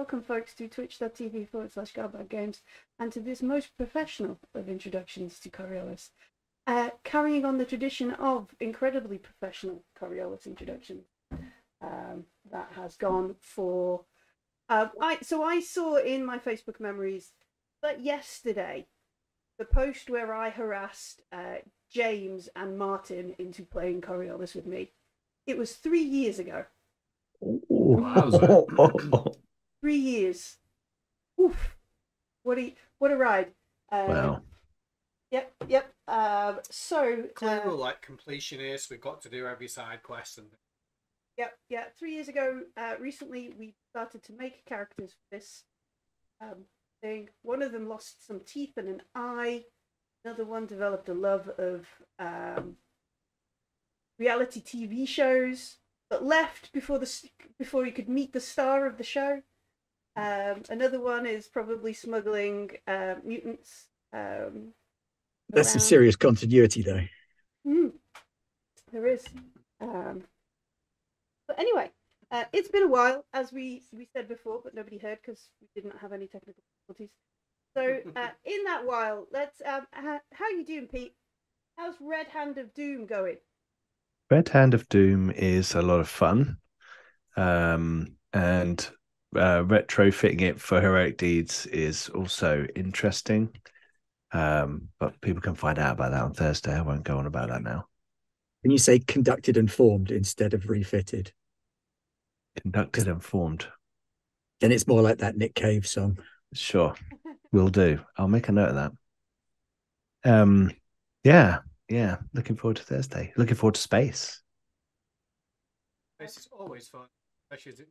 Welcome, folks, to twitch.tv/GarBadGames and to this most professional of introductions to Coriolis. Carrying on the tradition of incredibly professional Coriolis introductions that has gone for... I saw in my Facebook memories that yesterday, the post where I harassed James and Martin into playing Coriolis with me. It was 3 years ago. Wow. 3 years. Oof. What a ride. Wow. Yep. Clearly, like completionists, we've got to do every side quest and. Yep. 3 years ago, recently we started to make characters for this thing. One of them lost some teeth and an eye. Another one developed a love of reality TV shows, but left before he could meet the star of the show. Another one is probably smuggling mutants. That's some serious continuity, though. There is. But anyway, it's been a while, as we said before, but nobody heard because we didn't have any technical difficulties. So in that while, let's how you doing, Pete? How's Red Hand of Doom going? Red Hand of Doom is a lot of fun, and retrofitting it for heroic deeds is also interesting. But people can find out about that on Thursday. I won't go on about that now. Can you say conducted and formed instead of refitted? Conducted and formed. Then it's more like that Nick Cave song. Sure, will do. I'll make a note of that. Yeah. Looking forward to Thursday. Looking forward to space. This is always fun, especially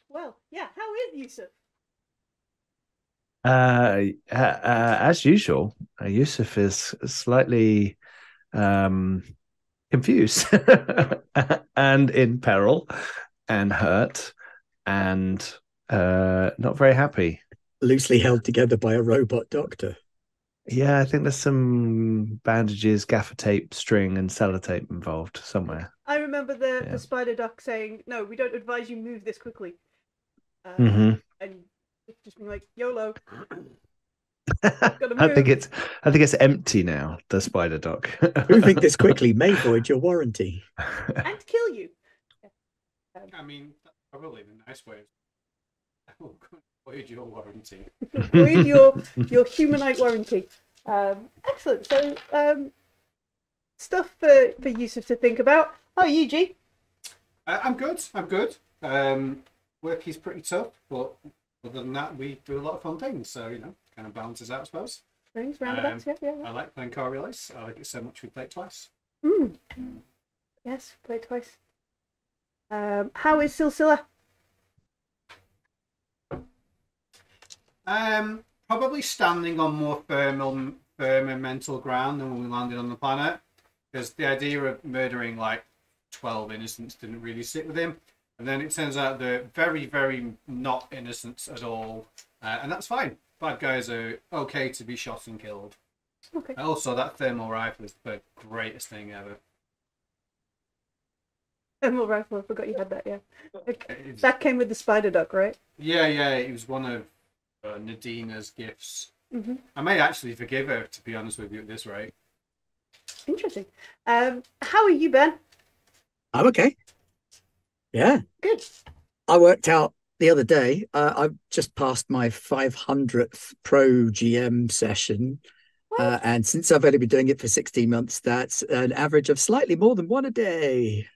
Well, yeah. How is Yusuf? As usual, Yusuf is slightly confused and in peril and hurt and not very happy. Loosely held together by a robot doctor. Yeah, I think there's some bandages, gaffer tape, string, and sellotape involved somewhere. I remember the spider doc saying, "No, we don't advise you move this quickly." And it's just been like YOLO. I think it's empty now. The spider doc. Moving this quickly may void your warranty and kill you. I mean, probably the nice way. Oh, void your warranty. Void your humanite warranty. Excellent. So, stuff for Yusuf to think about. How are you, G? I'm good. Work is pretty tough, but other than that, we do a lot of fun things. So kind of balances out, I suppose. Rings, roundabouts, yeah. I like playing Coriolis. I like it so much we play it twice. Yes, played twice. How is Silsilla? Probably standing on more firmer mental ground than when we landed on the planet, because the idea of murdering like 12 innocents didn't really sit with him, and then it turns out they're very, very not innocents at all, and that's fine. Bad guys are okay to be shot and killed. Okay. Also, that thermal rifle is the greatest thing ever. Thermal rifle, I forgot you had that, yeah. Okay. That came with the spider duck, right? Yeah, it was one of Nadina's gifts. I may actually forgive her, to be honest with you, at this rate. Interesting. How are you, Ben? I'm okay. Yeah. Good. I worked out the other day, I've just passed my 500th pro GM session. And since I've only been doing it for 16 months, that's an average of slightly more than one a day.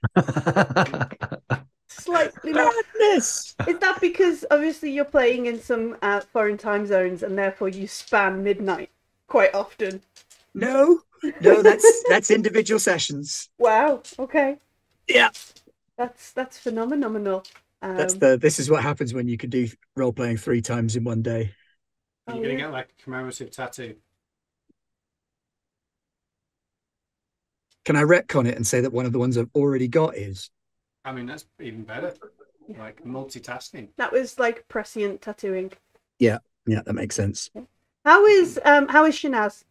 Slightly more. Madness! Is that because obviously you're playing in some foreign time zones and therefore you span midnight quite often? No, that's individual sessions. Wow. Okay. Yeah. That's phenomenal. This is what happens when you can do role playing 3 times in one day. You're gonna get like a commemorative tattoo. Can I retcon it and say that one of the ones I've already got is? I mean, that's even better. Like multitasking. That was like prescient tattooing. Yeah, that makes sense. How is Shanaz?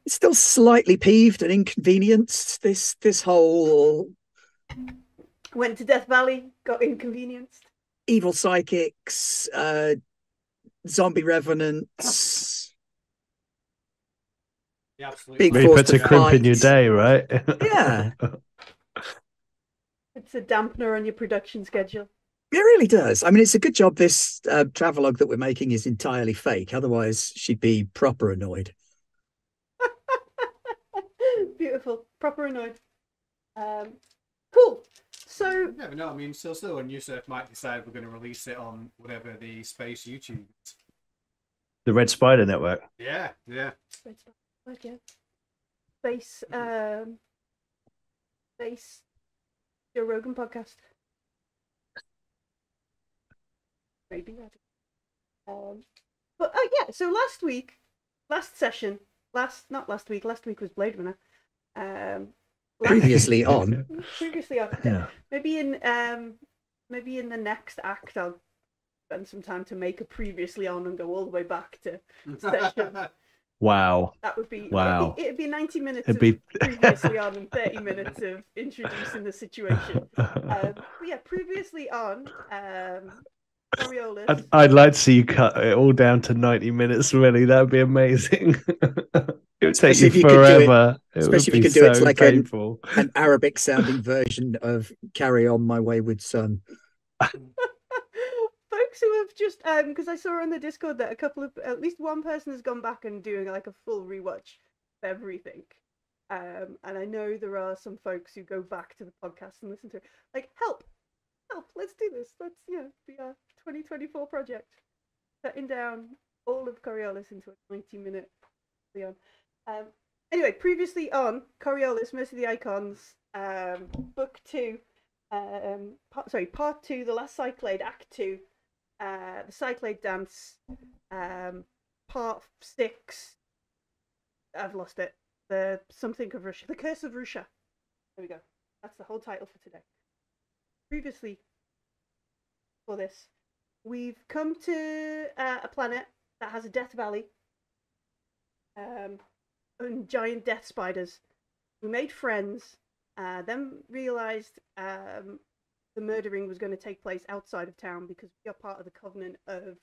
Still slightly peeved and inconvenienced. This whole Went to Death Valley, got inconvenienced. evil psychics, zombie revenants, Yeah, absolutely. big Really force puts to a crimp in your fight. day, right? Yeah. It's a dampener on your production schedule. It really does. I mean, it's a good job this travelogue that we're making is entirely fake. Otherwise, she'd be proper annoyed. Beautiful. Proper annoyed. Cool. So, You never know. I mean, still, and Yusuf might decide we're going to release it on whatever the space YouTube is. The Red Spider Network. Yeah, yeah. Space, Joe Rogan podcast. Maybe. But yeah, so last week was Blade Runner. Previously on. Previously on. Yeah. Maybe in the next act I'll spend some time to make a previously on and go all the way back to session. Wow. That would be Wow. It'd be 90 minutes It'd be of previously on and 30 minutes of introducing the situation. But yeah, previously on Coriolis. I'd like to see you cut it all down to 90 minutes, really. That would be amazing. It would take Especially if you you could do it- forever. especially if you would be could do it so like painful. an Arabic sounding version of Carry On My Wayward Son. Folks who have just because I saw on the Discord that at least one person has gone back and doing like a full rewatch of everything. And I know there are some folks who go back to the podcast and listen to it. Like, help, let's do this. Let's be our 2024 project. Cutting down all of Coriolis into a 90-minute Leon. Anyway, previously on Coriolis, Mercy of the Icons, book 2, part 2, The Last Cyclade, Act 2, the Cyclade Dance, part 6. I've lost it. The something of Russia, The Curse of Russia. There we go. That's the whole title for today. Previously, for this, we've come to a planet that has a death valley. And giant death spiders. We made friends, then realised the murdering was going to take place outside of town because we are part of the covenant of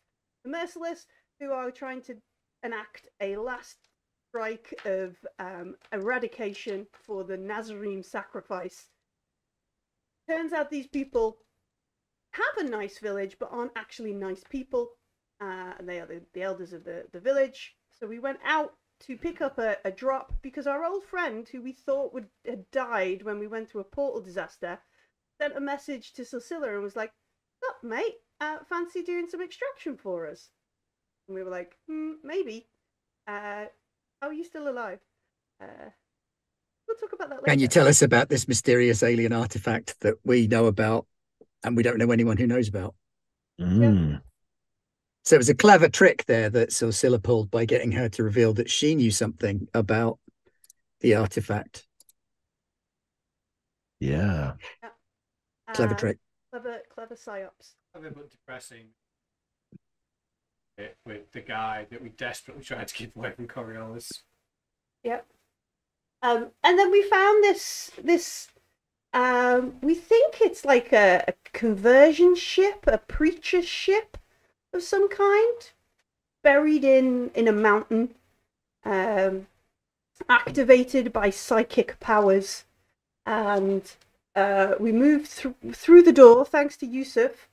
the Merciless, who are trying to enact a last strike of eradication for the Nazarene sacrifice. Turns out these people have a nice village, but aren't actually nice people. And they are the elders of the village. So we went out to pick up a drop because our old friend, who we thought had died when we went through a portal disaster, sent a message to Cecilla and was like, "Look, mate, fancy doing some extraction for us?" And we were like, maybe. Are you still alive? We'll talk about that later. Can you tell us about this mysterious alien artifact that we know about and we don't know anyone who knows about? Mm. So it was a clever trick there that Silsila pulled by getting her to reveal that she knew something about the artifact. Yeah. Clever trick. Clever psyops. Clever but depressing. With the guy that we desperately tried to keep away from Coriolis. Yep. And then we found this we think it's like a conversion ship, a preacher ship of some kind, buried in a mountain, activated by psychic powers, and we moved through the door thanks to Yusuf,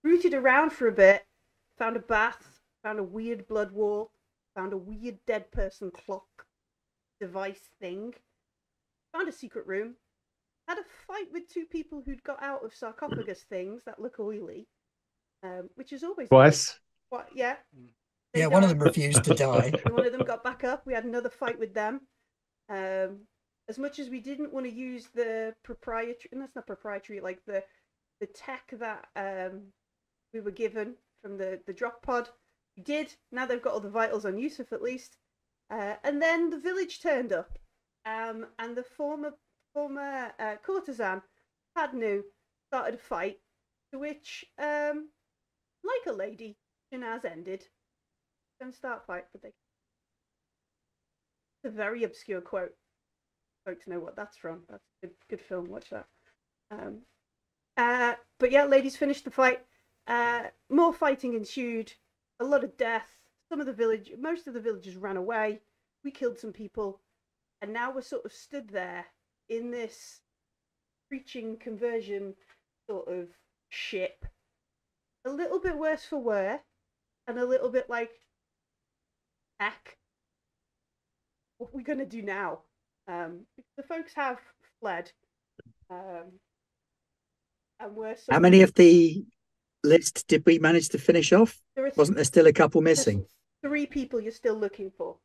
rooted around for a bit, found a bath, found a weird blood wall, found a weird dead person clock device thing, found a secret room, had a fight with two people who'd got out of sarcophagus things that look oily, which is always Twice. what? Yeah. Yeah, one of them refused to die. And one of them got back up. We had another fight with them. As much as we didn't want to use the proprietary, and that's not proprietary, like the tech that we were given from the drop pod, we did. Now they've got all the vitals on Yusuf at least. And then the village turned up, and the former courtesan, Padnu, started a fight, to which, like a lady, Shanaz ended. Don't start fight, but they. It's a very obscure quote. Folks know what that's from. That's a good film. Watch that. But yeah, ladies finished the fight. More fighting ensued, a lot of death. Most of the villagers ran away. We killed some people, and now we're sort of stood there in this preaching conversion sort of ship. A little bit worse for wear, and a little bit like, heck, what are we going to do now? The folks have fled. And How many of the list did we manage to finish off? Wasn't there still a couple missing? 3 people you're still looking for.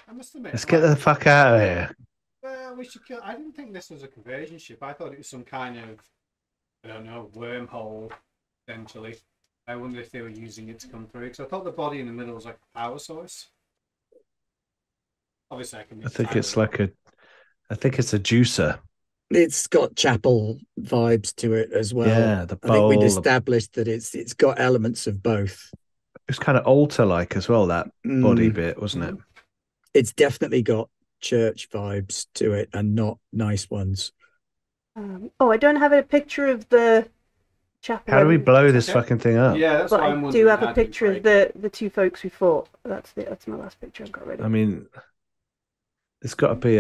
I must admit, Let's get the fuck out of here. Well, we should kill. I didn't think this was a conversion ship. I thought it was some kind of, I don't know, wormhole, essentially. I wonder if they were using it to come through. Because I thought the body in the middle was like a power source. Obviously, I can. I think it's like I think it's a juicer. It's got chapel vibes to it as well. Yeah, the bowl. I think we'd established that it's got elements of both. It's kind of altar-like as well, that body bit, wasn't it? It's definitely got church vibes to it, and not nice ones. I don't have a picture of the chapel. How do we blow this fucking thing up? Yeah, that's but what I'm I wondering. do have a picture of the 2 folks we fought. That's my last picture I've got ready. I mean, it's got to be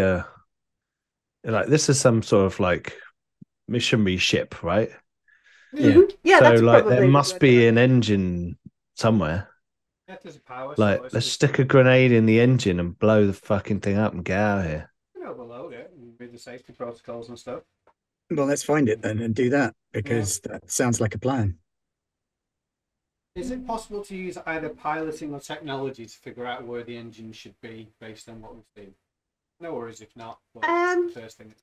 this is some sort of like missionary ship, right? Yeah, so that's like there probably must be an engine somewhere. Yeah, there's a power Like, source. let's stick a grenade in the engine and blow the fucking thing up and get out of here. You know, overload it with the safety protocols and stuff. Well, let's find it then and do that, because that sounds like a plan. Is it possible to use either piloting or technology to figure out where the engine should be based on what we've seen? No worries if not. The first thing.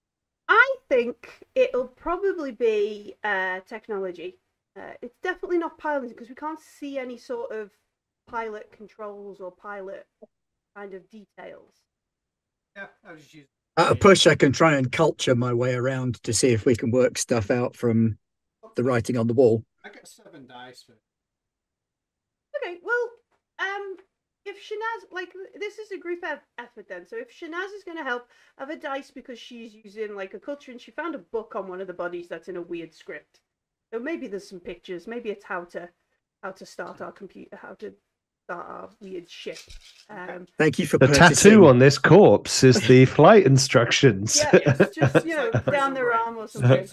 I think it'll probably be technology. It's definitely not piloting, because we can't see any sort of pilot controls or pilot kind of details. Yeah, I was just using. At a push, I can try and culture my way around to see if we can work stuff out from the writing on the wall. I got 7 dice for. Okay, well, if Shanaz, like, this is a group effort then, so if Shanaz is going to help, have a dice because she's using, like, a culture, and she found a book on one of the bodies that's in a weird script. So maybe there's some pictures, maybe it's how to start our computer, how to start our weird ship. Thank you for the purchasing. tattoo on this corpse is the flight instructions. Yeah, it's just, down their arm or something.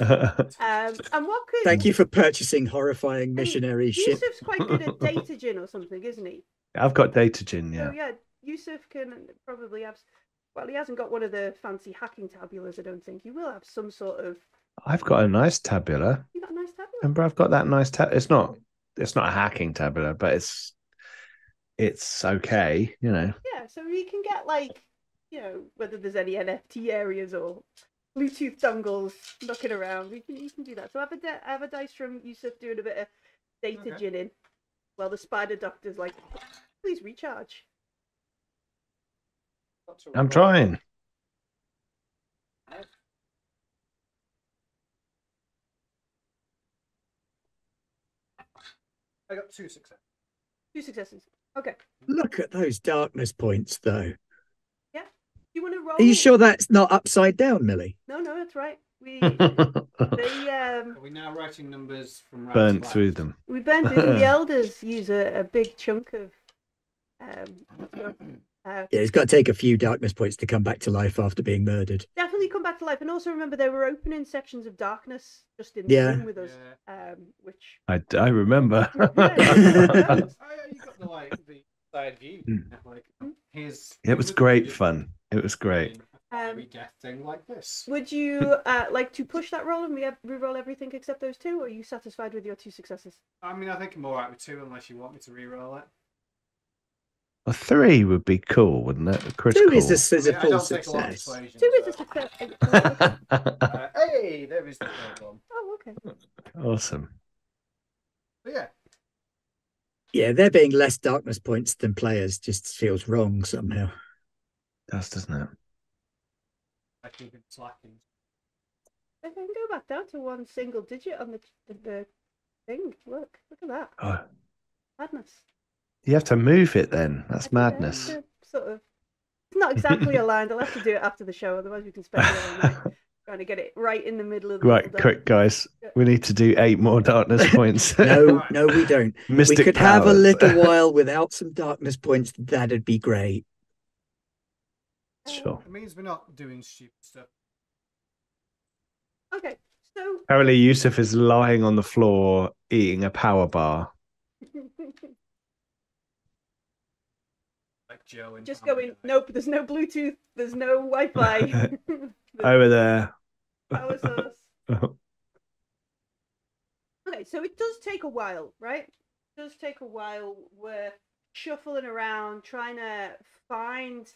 And what could... Thank you for purchasing horrifying missionary ship. Yusuf's quite good at datagen or something, isn't he? I've got datagen, yeah. So yeah, Yusuf can probably have... Well, he hasn't got one of the fancy hacking tabulas, I don't think. He will have some sort of... I've got a nice tabula. You got a nice tabula? Remember, I've got that nice It's not a hacking tabula, but it's okay, Yeah, so we can get, like, whether there's any NFT areas or Bluetooth dongles knocking around. You can do that. So have a dice from Yusuf doing a bit of data ginning, while the spider doctor's like, please recharge. I'm trying. I got 2 successes. 2 successes. Okay. Look at those darkness points, though. Yeah. You want to roll? Are you sure that's not upside down, Millie? No, that's right. Are we now writing numbers from right burnt to through left? them. We burnt through them. The elders use a big chunk of. Yeah, it's got to take a few darkness points to come back to life after being murdered. Definitely come back to life, and also remember they were opening sections of darkness just in the room with us, which I remember. You got the side view. It was great fun. It was great. We get a thing like this. Would you like to push that roll and re-roll everything except those 2, or are you satisfied with your 2 successes? I mean, I think I'm alright with 2 unless you want me to re-roll it. A 3 would be cool, wouldn't it? A critical. 2 is a I full don't take a lot of success. persuasion, 2 is a success. hey, there is the third one. Oh, okay. Awesome. But yeah. Yeah, there being less darkness points than players just feels wrong somehow. Doesn't it? I keep it slacking. I can go back down to 1 single digit on the thing. Look at that. Oh, Madness. you have to move it then. That's Yeah, madness. sort of. It's not exactly aligned. I'll have to do it after the show, otherwise we can spend it all night. Trying to get it right in the middle of the Right, little quick, guys. We need to do 8 more darkness points. No, no, we don't. Mystic we could have a powers. little while without some darkness points. That'd be great. Sure. It means we're not doing stupid stuff. Okay, so Apparently, Yusuf is lying on the floor eating a power bar. Like Joe and just Family going. Guy. Nope, there's no Bluetooth. There's no Wi-Fi. Over there. Power source. Okay, so it does take a while, right? It does take a while. We're shuffling around trying to find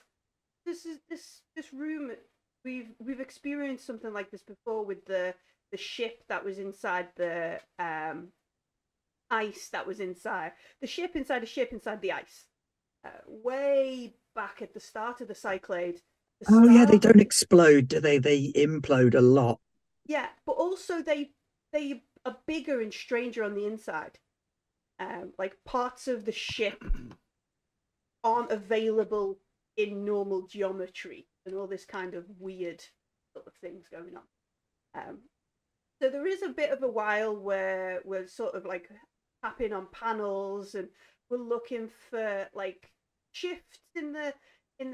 this room. We've experienced something like this before with the ship that was inside the ice that was inside the ship inside a ship inside the ice. Way back at the start of the Cyclade. Oh yeah, they don't explode, do they? They implode a lot. Yeah, but also they are bigger and stranger on the inside. Like parts of the ship aren't available in normal geometry and all this kind of weird sort of things going on. So there is a bit of a while where we're sort of like tapping on panels and we're looking for like shifts in the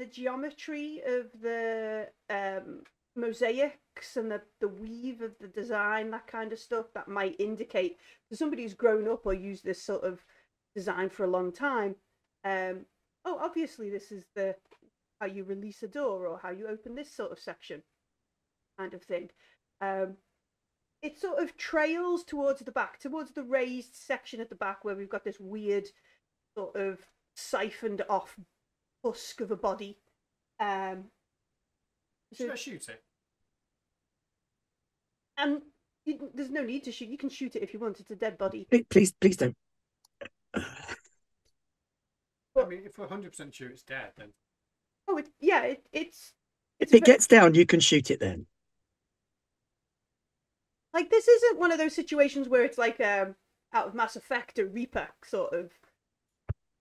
geometry of the mosaics and the weave of the design, that kind of stuff that might indicate to somebody who's grown up or used this sort of design for a long time. Oh, obviously this is how you release a door or how you open this sort of section, kind of thing. It sort of trails towards the back, towards the raised section at the back where we've got this weird sort of siphoned off husk of a body. Should I shoot it? And there's no need to shoot. You can shoot it if you want. It's a dead body. Please don't. I mean, if we're 100% sure it's dead, then. Oh, it's. If it gets down, you can shoot it then. Like, this isn't one of those situations where it's like out of Mass Effect, a Reaper sort of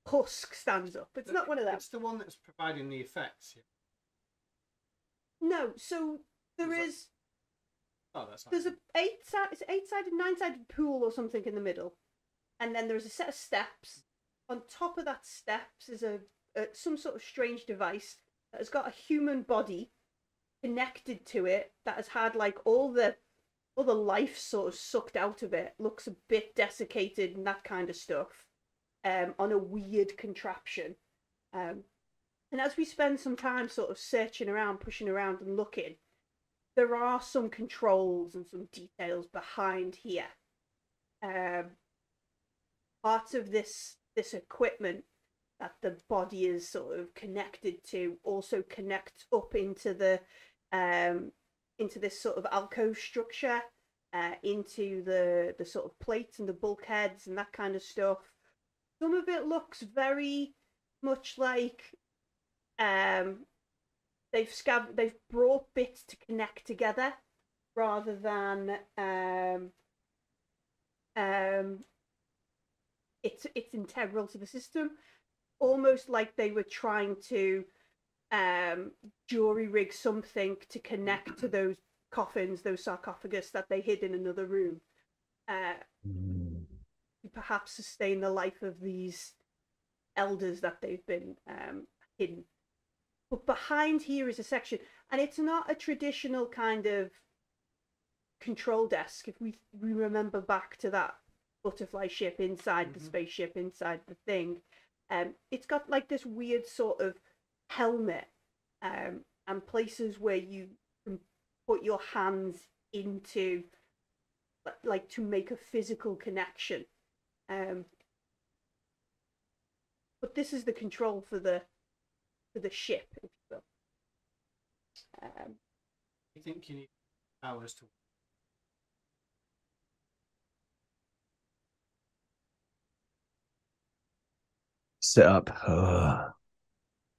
husk stands up. It's not one of them. It's the one that's providing the effects. No, so there's an eight-sided, nine-sided pool or something in the middle, and then there's a set of steps. On top of that steps is some sort of strange device that has got a human body connected to it that has had like all the life sort of sucked out of it. Looks a bit desiccated and that kind of stuff. On a weird contraption. And as we spend some time sort of searching around, pushing around and looking, there are some controls and some details behind here. Part of this equipment that the body is sort of connected to also connects up into this sort of alcove structure, into the sort of plates and the bulkheads and that kind of stuff. Some of it looks very much like they've brought bits to connect together rather than it's integral to the system. Almost like they were trying to jury rig something to connect to those coffins, those sarcophagus that they hid in another room. To perhaps sustain the life of these elders that they've been hidden. But behind here is a section, and it's not a traditional kind of control desk. If we remember back to that butterfly ship inside the spaceship, inside the thing, it's got like this weird sort of helmet, and places where you can put your hands into, like, to make a physical connection. But this is the control for the ship, if you will. You think you need hours to? Sit up.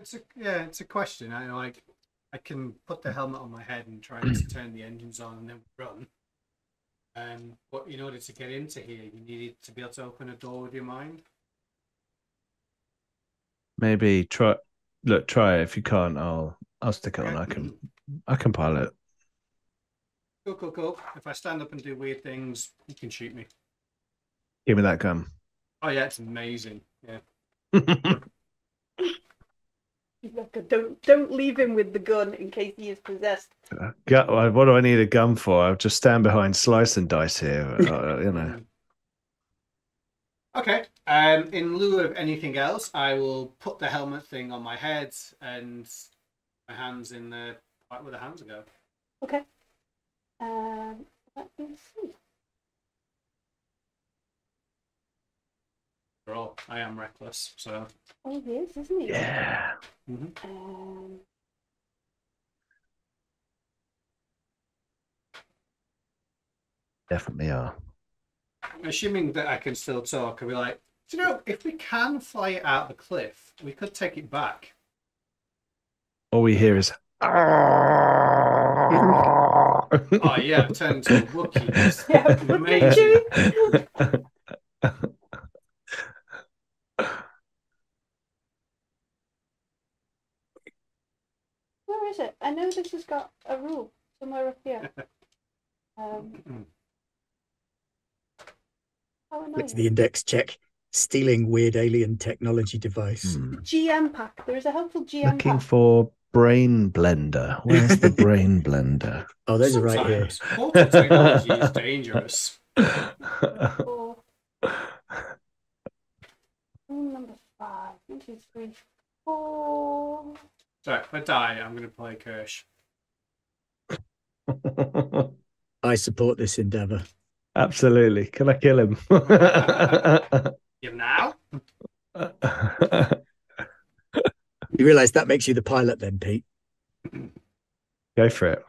It's a question. I can put the helmet on my head and try to turn the engines on and then run. But in order to get into here, you needed to be able to open a door with your mind. Maybe try it. If you can't, I'll stick it on. I can pilot. Cool. If I stand up and do weird things, you can shoot me. Give me that gun. Oh yeah, it's amazing. Yeah. Don't leave him with the gun in case he is possessed. What do I need a gun for? I'll just stand behind Slice and Dice here. You know. Okay. In lieu of anything else, I will put the helmet thing on my head and my hands in the where the hands go. Okay. Let me see. After all, I am reckless, so. Oh, he is, isn't he? Yeah. Definitely are. Assuming that I can still talk, I'll be like, do you know, if we can fly it out the cliff, we could take it back. All we hear is. Oh yeah, I've turned into a Wookiee. It's amazing. Where is it? I know this has got a rule somewhere up here. Click to the index, check stealing weird alien technology device. GM pack. There is a helpful GM Looking pack. for brain blender. Where's the brain blender? Oh, those are right here. Portal technology is dangerous. Rule number 5. 1, 2, 3, 4. So if I die, I'm going to play Kirsch. I support this endeavor. Absolutely. Can I kill him? You now? You realise that makes you the pilot then, Pete? Go for it.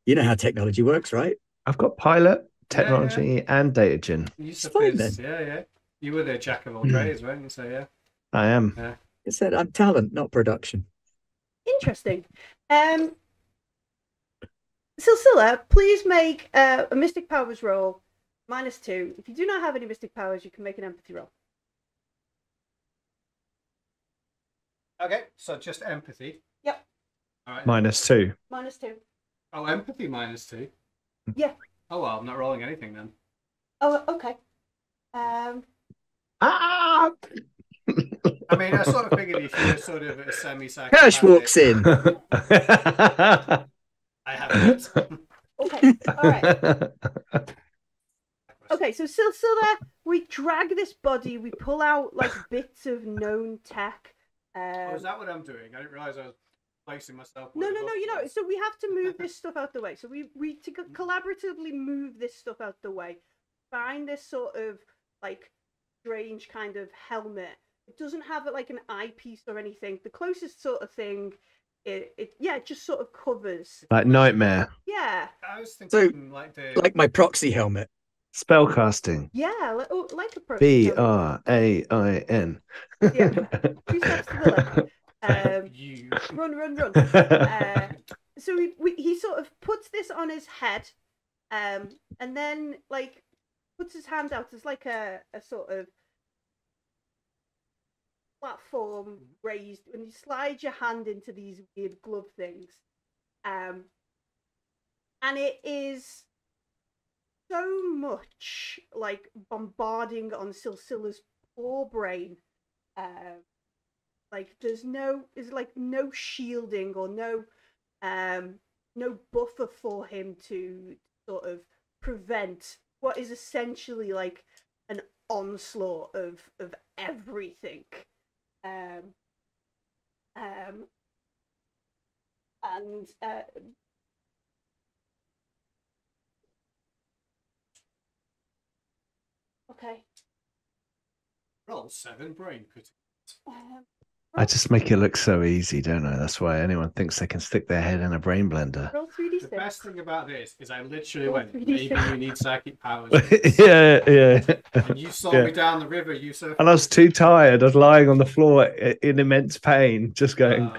You know how technology works, right? I've got pilot, technology, and data gen. It's fine, then. Yeah. You were the jack of all trades, weren't you? So yeah. I am. Yeah. I said I'm talent, not production. Interesting. Silsilla, please make a Mystic Powers roll -2. If you do not have any Mystic Powers, you can make an empathy roll. Okay, so just empathy. Yep. All right. -2. -2. Oh, empathy -2. Yeah. Oh well, I'm not rolling anything then. Oh, okay. Ah! I mean, I sort of figured if you were sort of a semi-psychopath. Cash walks in. I have it. Okay, all right. Okay, so Silsilla, we drag this body, we pull out like bits of known tech. Oh, is that what I'm doing? I didn't realise I was placing myself. No, you know, so we have to move this stuff out the way. So we collaboratively move this stuff out the way. Find this sort of like strange kind of helmet. It doesn't have like an eyepiece or anything. The closest sort of thing, it just sort of covers. Like Nightmare. Yeah. I was thinking like my proxy helmet. Spellcasting. Yeah, like a proxy helmet. BRAIN. Yeah. 2 steps to the left. You. Run. So he sort of puts this on his head, and then like puts his hand out as like a sort of platform raised, and you slide your hand into these weird glove things, and it is so much like bombarding on Silsilla's poor brain. Like there's no shielding or no buffer for him to sort of prevent what is essentially like an onslaught of everything. Okay. Roll 7 brain critical. I just make it look so easy, don't I? That's why anyone thinks they can stick their head in a brain blender. Roll 3d6. The best thing about this is I literally Roll went, 3d6. maybe you need psychic powers. Yeah. And you saw me down the river, you so. And I was too tired. I was lying on the floor in immense pain, just going,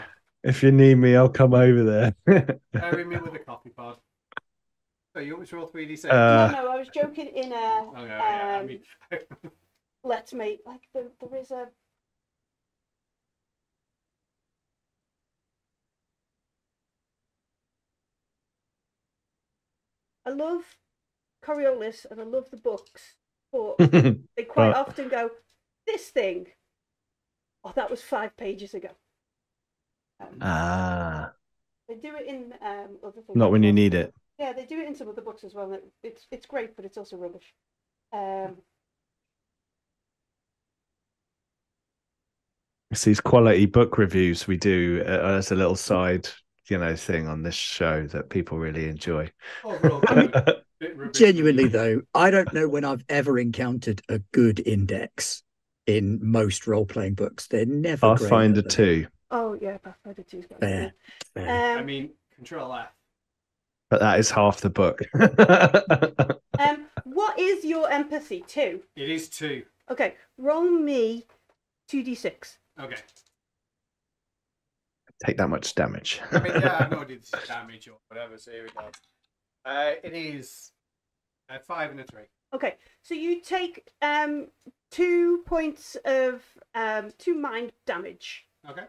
if you need me, I'll come over there. Bury me with a coffee pod. So you want me to roll 3d6? No, I was joking in a. I mean... Let's make like there is a. I love Coriolis and I love the books, but they quite Right. often go, this thing, oh, that was 5 pages ago. Ah, They do it in other things. not as when you well. need it. Yeah, they do it in some of the books as well. It's great, but it's also rubbish. It's these quality book reviews we do as a little side, thing on this show that people really enjoy. Overall, kind of a bit rubbish Genuinely, review. though, I don't know when I've ever encountered a good index in most role-playing books. They're never Pathfinder great. 2, Oh yeah, Pathfinder 2's got Fair. good. Fair. I mean, Control F. but that is half the book. What is your empathy 2? It is 2. Okay, roll me 2d6. Okay. Take that much damage. I mean, yeah, I know it is damage or whatever, so here we go. It is a 5 and a 3. Okay, so you take 2 points of 2 mind damage. Okay.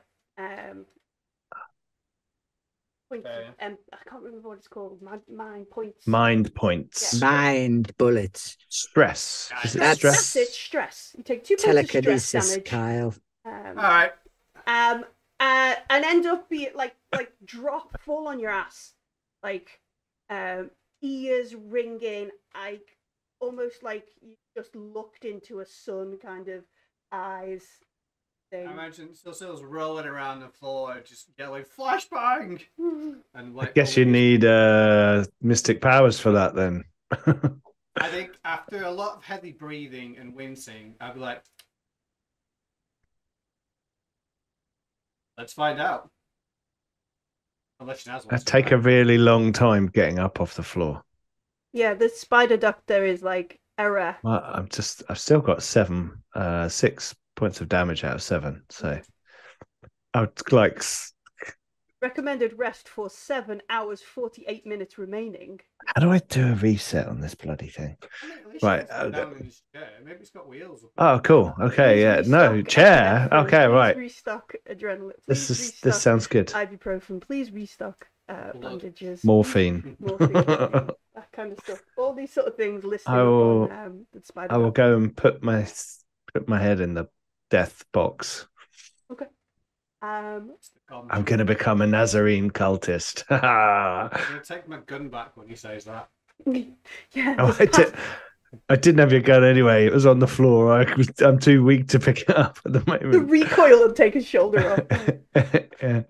Points. Fair. I can't remember what it's called. Mind points. Mind points. Yeah. Mind bullets. Stress. Is it That's- stress? That's it. Stress. You take 2 points of stress Telekinesis, damage. Kyle. All right. And end up being like drop full on your ass, like ears ringing, like almost like you just looked into a sun kind of eyes thing. I imagine Cecil's rolling around the floor, just yelling flashbang, and I like. guess you need mystic powers for that then. I think after a lot of heavy breathing and wincing, I'd be like, let's find out. Unless she has one. That'd take a really long time getting up off the floor. Yeah, the spider doctor is like error. Well, I've still got 6 points of damage out of 7. So I would like. Recommended rest for 7 hours 48 minutes remaining. How do I do a reset on this bloody thing? I mean, at least Right, she can sit down in his chair. Maybe it's got wheels. Oh, cool. Okay, Please yeah. No, restock chair. epinephrine. Okay, Please right. restock adrenaline. This Please is this restock sounds good. ibuprofen. Please restock bandages. Morphine. Morphine, that kind of stuff. All these sort of things listed I will- up on the spider. I will go and put my head in the death box. Okay. I'm I'm going to become a Nazarene cultist. going to take my gun back when he says that. Yeah. Oh, this I didn't have your gun anyway. It was on the floor. I'm too weak to pick it up at the the moment. recoil and take his shoulder off. Yeah.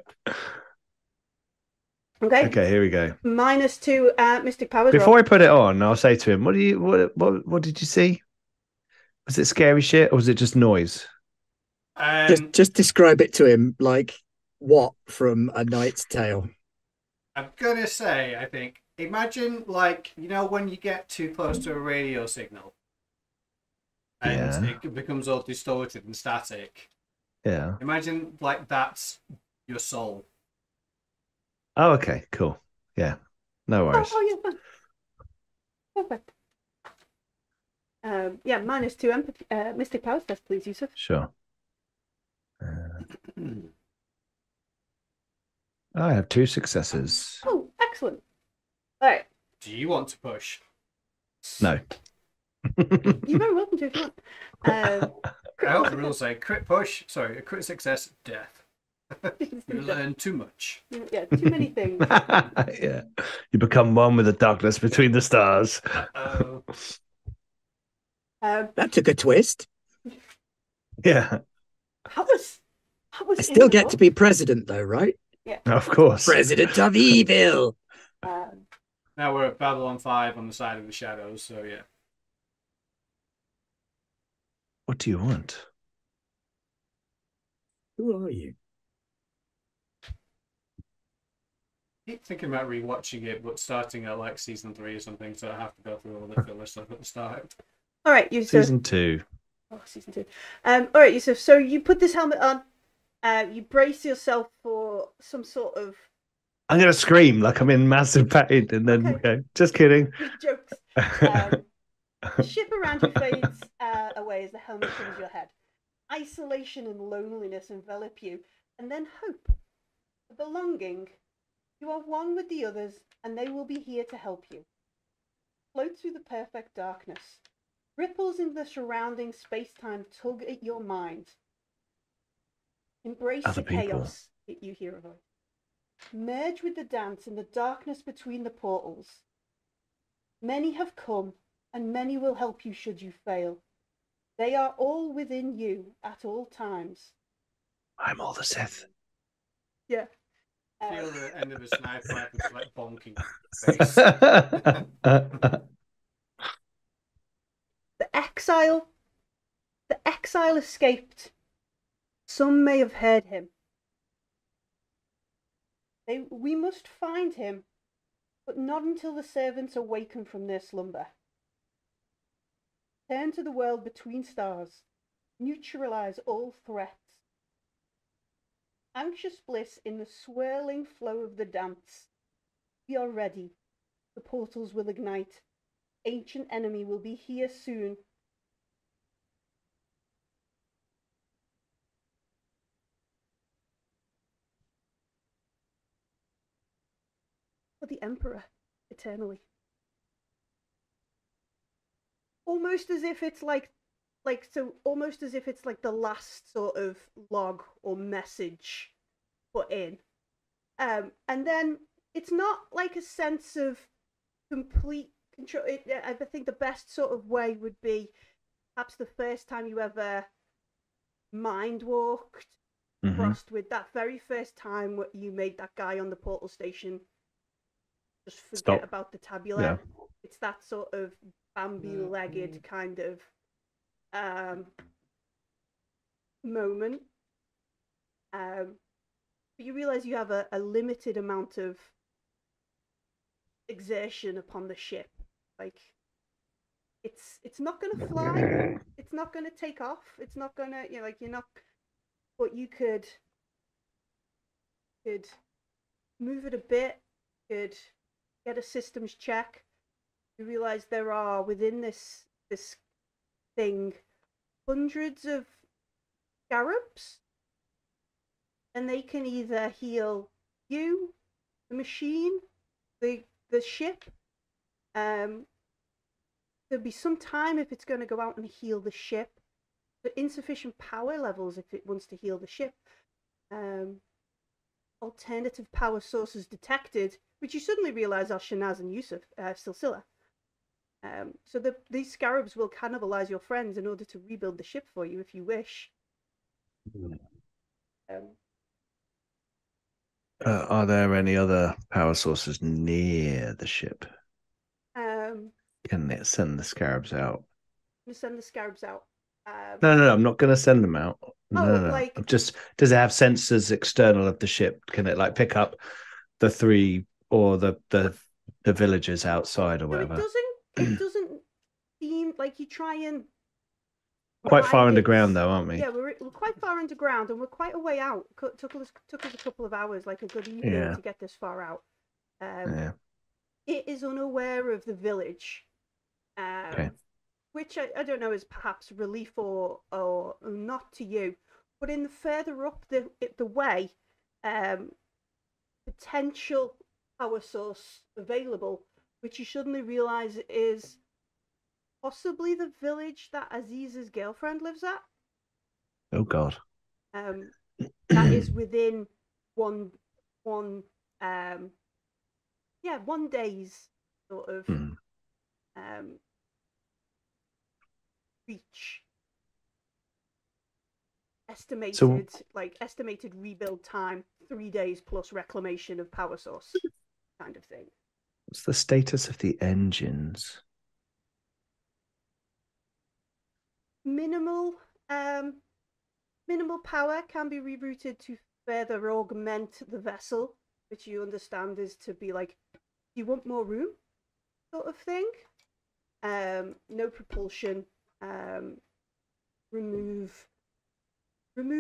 Okay. Okay, here we go. -2 mystic powers. Before I put it on, I'll say to him, what did you see? Was it scary shit or was it just noise? Just describe it to him like what from A Knight's Tale. I'm going to say, I think, imagine like, when you get too close to a radio signal and Yeah. it becomes all distorted and static. Yeah. Imagine like that's your soul. Oh, okay, cool. Yeah. No worries. Oh, yeah, fine. Perfect. Yeah, -2 empathy, mystic powers test, please, Yusuf. Sure. I have 2 successes. Oh, excellent. All right. Do you want to push? No. You're very welcome to if you want. I hope the rules say crit push, sorry, a crit success, death. You learn too much. Yeah, too many things. Yeah. You become one with the darkness between the stars. Uh-oh. That took a twist. Yeah, That was I still get to be president, though, right? of course. President of evil. Now we're at Babylon 5 on the side of the shadows, so yeah. What do you want? Who are you? Keep thinking about rewatching it, but starting at like season 3 or something, so I have to go through all the filler stuff at the start. All right, Yusuf. Season 2. Oh, season 2. All right, Yusuf. So you put this helmet on. You brace yourself for some sort of I'm going to scream like I'm in massive pain and then Okay. go, just kidding. jokes. The ship around you fades away as the helmet covers your head. Isolation and loneliness envelop you, and then hope. A belonging. You are one with the others, and they will be here to help you. Float through the perfect darkness. Ripples in the surrounding space-time tug at your mind. Embrace Other the people. chaos, you hear a voice. Merge with the dance in the darkness between the portals. Many have come, and many will help you should you fail. They are all within you at all times. I'm all the Sith. Yeah. Feel the end of a sniper rifle just like bonking face. The exile escaped. Some may have heard him. We must find him, but not until the servants awaken from their slumber. Turn to the world between stars. Neutralize all threats. Anxious bliss in the swirling flow of the dance. We are ready. The portals will ignite. Ancient enemy will be here soon. For the Emperor, eternally. Almost as if it's almost as if it's like the last sort of log or message put in. And then it's not like a sense of complete control. I think the best sort of way would be perhaps the first time you ever mind walked, crossed with that very first time you made that guy on the portal station just forget about the tabula. Yeah. It's that sort of Bambi-legged kind of moment. But you realize you have a limited amount of exertion upon the ship. Like, it's not going to fly. It's not going to take off. It's not going to, you're not. But you could move it a bit. Could get a systems check. You realize there are within this thing hundreds of scarabs, and they can either heal you, the machine, the ship. There'll be some time if it's going to go out and heal the ship. The insufficient power levels if it wants to heal the ship. Alternative power sources detected, which you suddenly realize are Shanaz and Yusuf, Silsila. So these scarabs will cannibalize your friends in order to rebuild the ship for you if you wish. Are there any other power sources near the ship? Can it send the scarabs out? Send the scarabs out. No, I'm not going to send them out. No. Like, just, does it have sensors external of the ship? Can it like pick up the three or the villagers outside or whatever? It doesn't seem like you try and. Quite far underground, though, aren't we? Yeah, we're quite far underground, and we're quite a way out. Took us a couple of hours, like a good evening, to get this far out. It is unaware of the village, which I don't know is perhaps relief or not to you. But in the further up the way, potential power source available, which you suddenly realise is possibly the village that Aziz's girlfriend lives at. Oh God. That is within one day's sort of reach. Estimated rebuild time 3 days plus reclamation of power source kind of thing. What's the status of the engines? Minimal power can be rerouted to further augment the vessel, which you understand is to be like, you want more room sort of thing. No propulsion. Remove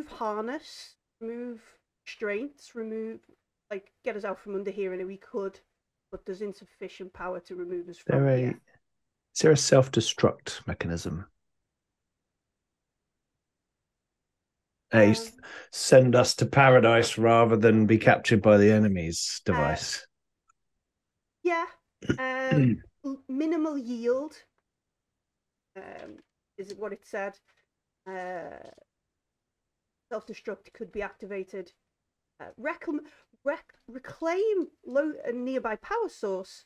harness, remove restraints, get us out from under here, and we could, but there's insufficient power to remove us from here. Is there a self-destruct mechanism? Send us to paradise rather than be captured by the enemy's device. Yeah. minimal yield is what it said. Self-destruct could be activated. Reclaim a nearby power source,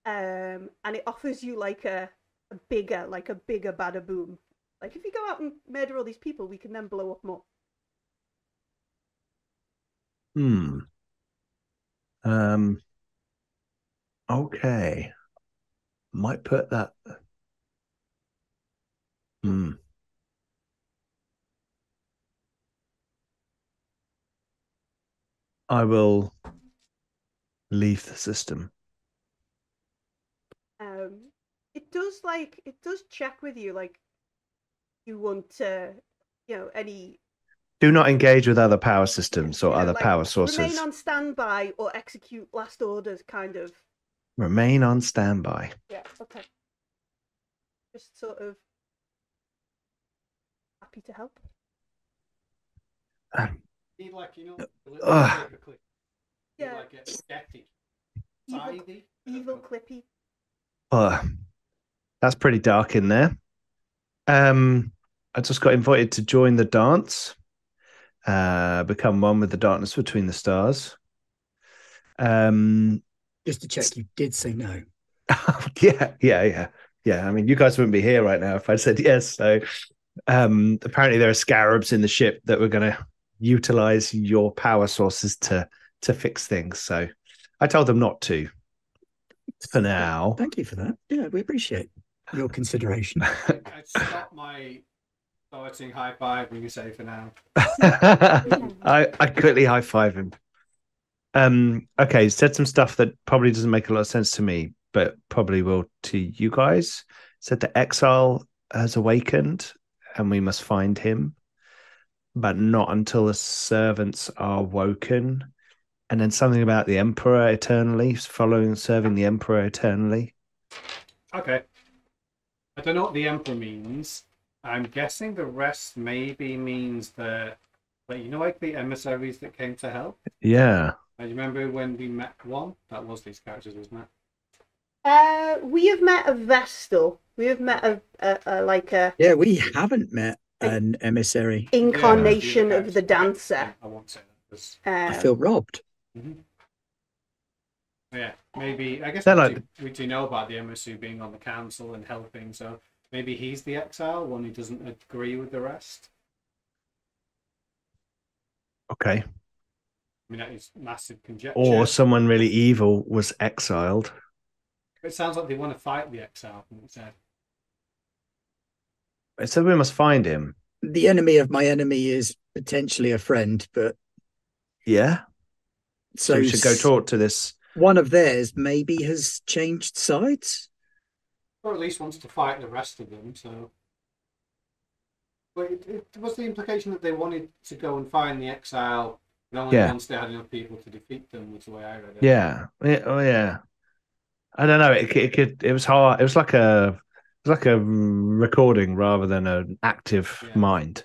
and it offers you like a bigger bada boom. Like if you go out and murder all these people, we can then blow up more. Okay. Might put that. I will leave the system. It does check with you, like you want to, any. Do not engage with other power systems or other like, power sources. Remain on standby or execute last orders, kind of. Remain on standby. Yeah, okay. Just sort of happy to help. Yeah. Evil Clippy. That's pretty dark in there. I just got invited to join the dance. Become one with the darkness between the stars. Just to check, you did say no. Yeah. I mean, you guys wouldn't be here right now if I said yes. So apparently there are scarabs in the ship that we're going to utilize your power sources to fix things. So I told them not to for now. Thank you for that. Yeah, we appreciate your consideration. I stopped my starting high five when you say for now. I quickly high five him. Okay, said some stuff that probably doesn't make a lot of sense to me, but probably will to you guys. Said the exile has awakened and we must find him, but not until the servants are woken. And then something about the emperor eternally, serving the emperor eternally. Okay. I don't know what the emperor means. I'm guessing the rest maybe means that, like the emissaries that came to help? Yeah. I remember when we met one? That was these characters, wasn't it? We have met a Vestal. We have met a Yeah, we haven't met an emissary. Incarnation of the dancer. I won't say that. I feel robbed. Mm-hmm. Yeah, maybe. I guess we do know about the emissary being on the council and helping, so maybe he's the exile, one who doesn't agree with the rest. Okay. I mean, that is massive conjecture. Or someone really evil was exiled. It sounds like they want to fight the exile, from what it said. It said we must find him. The enemy of my enemy is potentially a friend, but... Yeah. So we should go talk to this. One of theirs maybe has changed sides? Or at least wants to fight the rest of them, so... But it was the implication that they wanted to go and find the exile, but only once they had enough people to defeat them, was the way I read it. Yeah. Oh, yeah. I don't know. It was hard. It was like a recording rather than an active mind.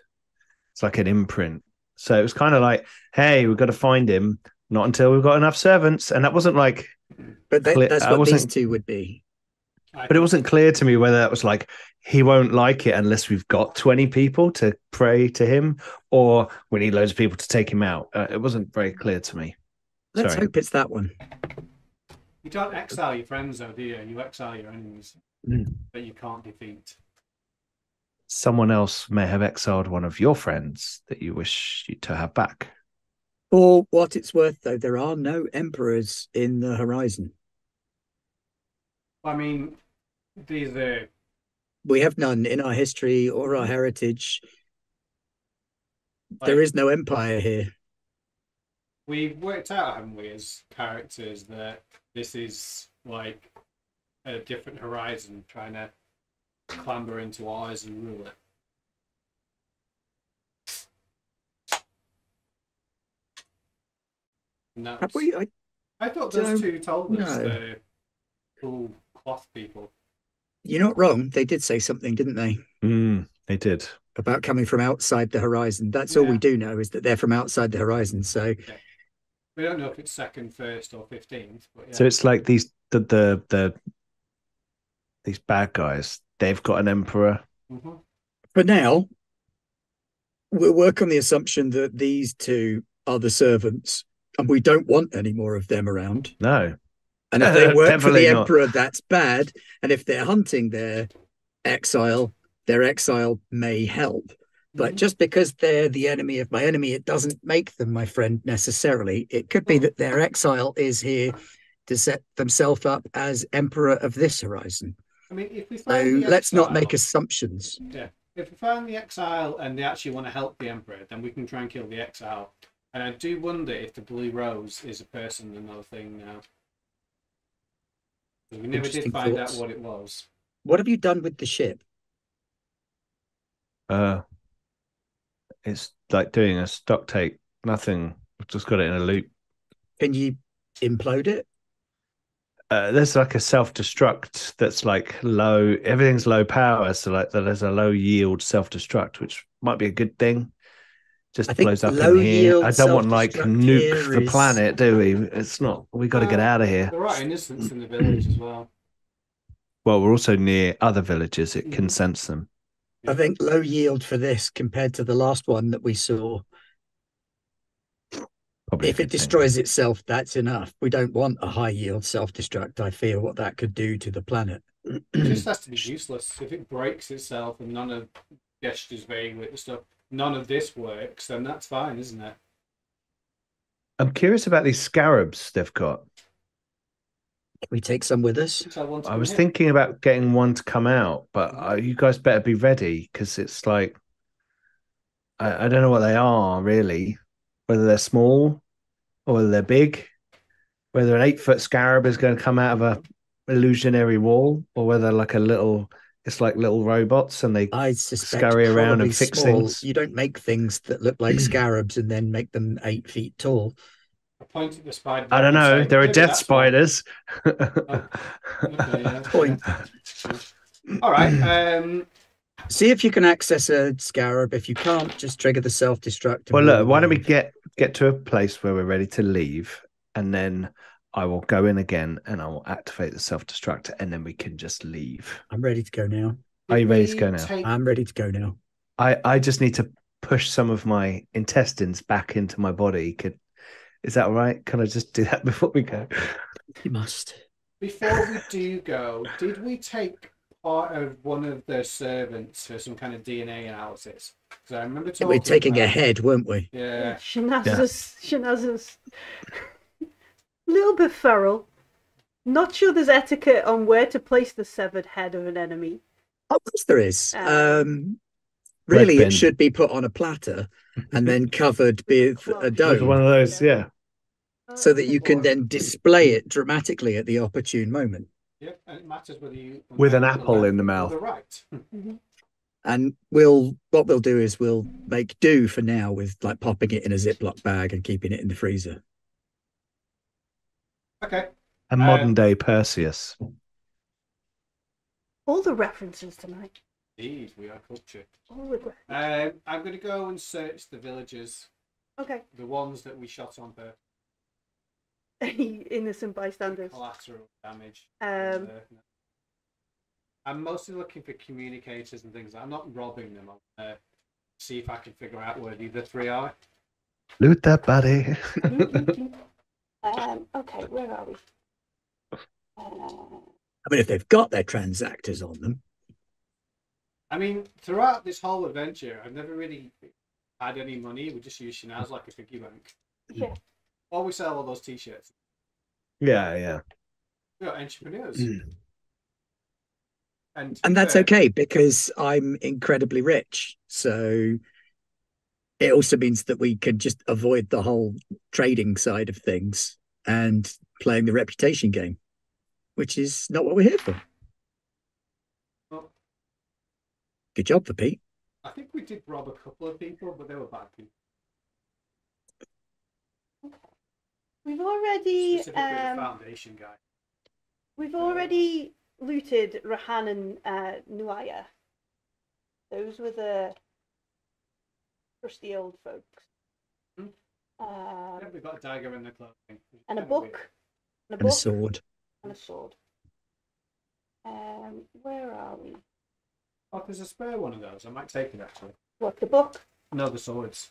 It's like an imprint. So it was kind of like, hey, we've got to find him. Not until we've got enough servants. And that wasn't like... But that's what these two would be. But it wasn't clear to me whether that was like, he won't like it unless we've got 20 people to pray to him, or we need loads of people to take him out. It wasn't very clear to me. Let's hope it's that one. You don't exile your friends, though, do you? You exile your enemies that you can't defeat. Someone else may have exiled one of your friends that you wish to have back. For what it's worth, though, there are no emperors in the horizon. I mean, these are... We have none in our history or our heritage. There is no empire here. We've worked out, haven't we, as characters, that this is like a different horizon trying to clamber into ours and rule it. Have we? I thought those two told us the cool cloth people. You're not wrong. They did say something, didn't they? They did. About coming from outside the horizon. That's all we do know, is that they're from outside the horizon. So we don't know if it's 2nd, 1st, or 15th. But So it's like these the these bad guys, they've got an emperor. Mm-hmm. For now, we'll work on the assumption that these two are the servants, and we don't want any more of them around. No. And if they work for the Definitely not. emperor, that's bad. And if they're hunting their exile may help. But just because they're the enemy of my enemy, it doesn't make them my friend necessarily. It could be that their exile is here to set themselves up as emperor of this horizon. I mean, if we So find the let's not exile- make assumptions. Yeah, if we find the exile and they actually want to help the emperor, then we can try and kill the exile. And I do wonder if the Blue Rose is a person and not a thing now. We never did Interesting find thoughts. out what it was. What have you done with the ship? It's like doing a stock take. Nothing. I've just got it in a loop. Can you implode it? There's like a self-destruct that's like low. Everything's low power, so like there's a low yield self-destruct, which might be a good thing. Just I think blows up low in here. yield I don't want like self-destruct nuke here the is- planet, do we? It's not. We got to get out of here. There are innocents in the village as well. Well, we're also near other villages. It can sense them. I think low yield for this compared to the last one that we saw. Probably If it destroys itself, that's enough. We don't want a high yield self-destruct. I fear what that could do to the planet. It just has to be useless. If it breaks itself and none of gestures vague with the stuff, none of this works, then that's fine, isn't it? I'm curious about these scarabs they've got. Can we take some with us? I was thinking about getting one to come out, but you guys better be ready because it's like I don't know what they are really, whether they're small or whether they're big, whether an 8-foot scarab is going to come out of a illusionary wall, or whether like it's like little robots and they I suspect scurry around probably and fix small. things. You don't make things that look like scarabs and then make them 8 feet tall. I point at the spider. I don't know. and say, There are "Maybe death that's one." spiders. Okay, yeah. Point. All right. See if you can access a scarab. If you can't, just trigger the self-destruct. Well, look, why don't we get to a place where we're ready to leave, and then I will go in again and I will activate the self-destruct, and then we can just leave. I'm ready to go now. Are you ready to go now? I'm ready to go now. I just need to push some of my intestines back into my body. Is that all right? Can I just do that before we go? You must. Before we do go, did we take part of one of the servants for some kind of DNA analysis? Because I remember talking We're taking about... a head, weren't we? Yeah. Shanazza's a little bit feral. Not sure there's etiquette on where to place the severed head of an enemy. Of course there is. Um, Really, bin. it should be put on a platter and then covered with a Like dome, one of those, yeah. so that you can then display it dramatically at the opportune moment. Yep, and it matters whether you... With an the apple left in the or mouth. the right. And what we'll do is we'll make do for now with like popping it in a Ziploc bag and keeping it in the freezer. Okay. A modern day Perseus. All the references tonight. Indeed, we are cultured. All the I'm going to go and search the villages. Okay. The ones that we shot on purpose. Any innocent bystanders. Collateral damage. I'm mostly looking for communicators and things. I'm not robbing them. I'm going to see if I can figure out where the other 3 are. Loot that body. Okay, where are we? I mean, if they've got their transactors on them. I mean, throughout this whole adventure, I've never really had any money. We just use Shanaz like a piggy bank. Yeah. Or we sell all those t-shirts. Yeah. We're entrepreneurs. And that's okay because I'm incredibly rich. So it also means that we can just avoid the whole trading side of things and playing the reputation game, which is not what we're here for. Well, good job for Pete. I think we did rob a couple of people, but they were bad people. We've already Specifically the foundation guy. We've already looted Rahan and Nuaya. Those were the trusty old folks. Yeah, we've got a dagger in the clothing. And a Kinda book. weird. And And a sword. And a sword. Where are we? Oh, there's a spare one of those. I might take it actually. What, the book? No, the swords.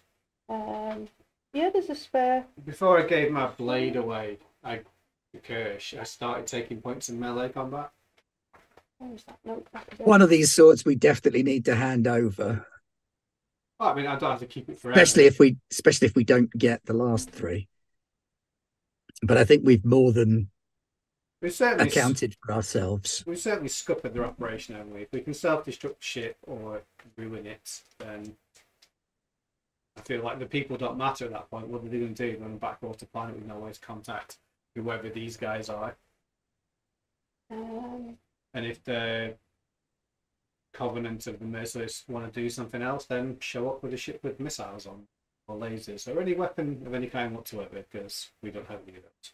Yeah, there's a spare. Before I gave my blade away, the Kirsch, I started taking points in melee combat. Where's that note? One of these swords we definitely need to hand over. Oh, I mean, I don't have to keep it forever. Especially if we don't get the last 3. But I think we've more than accounted for ourselves. We've certainly scuppered their operation, haven't we? If we can self-destruct shit or ruin it, then I feel like the people don't matter at that point. What are they going to do on a backwater planet with no way to contact whoever these guys are? And if the Covenant of the Merciless want to do something else, then show up with a ship with missiles on or lasers or any weapon of any kind whatsoever, because we don't have any of those.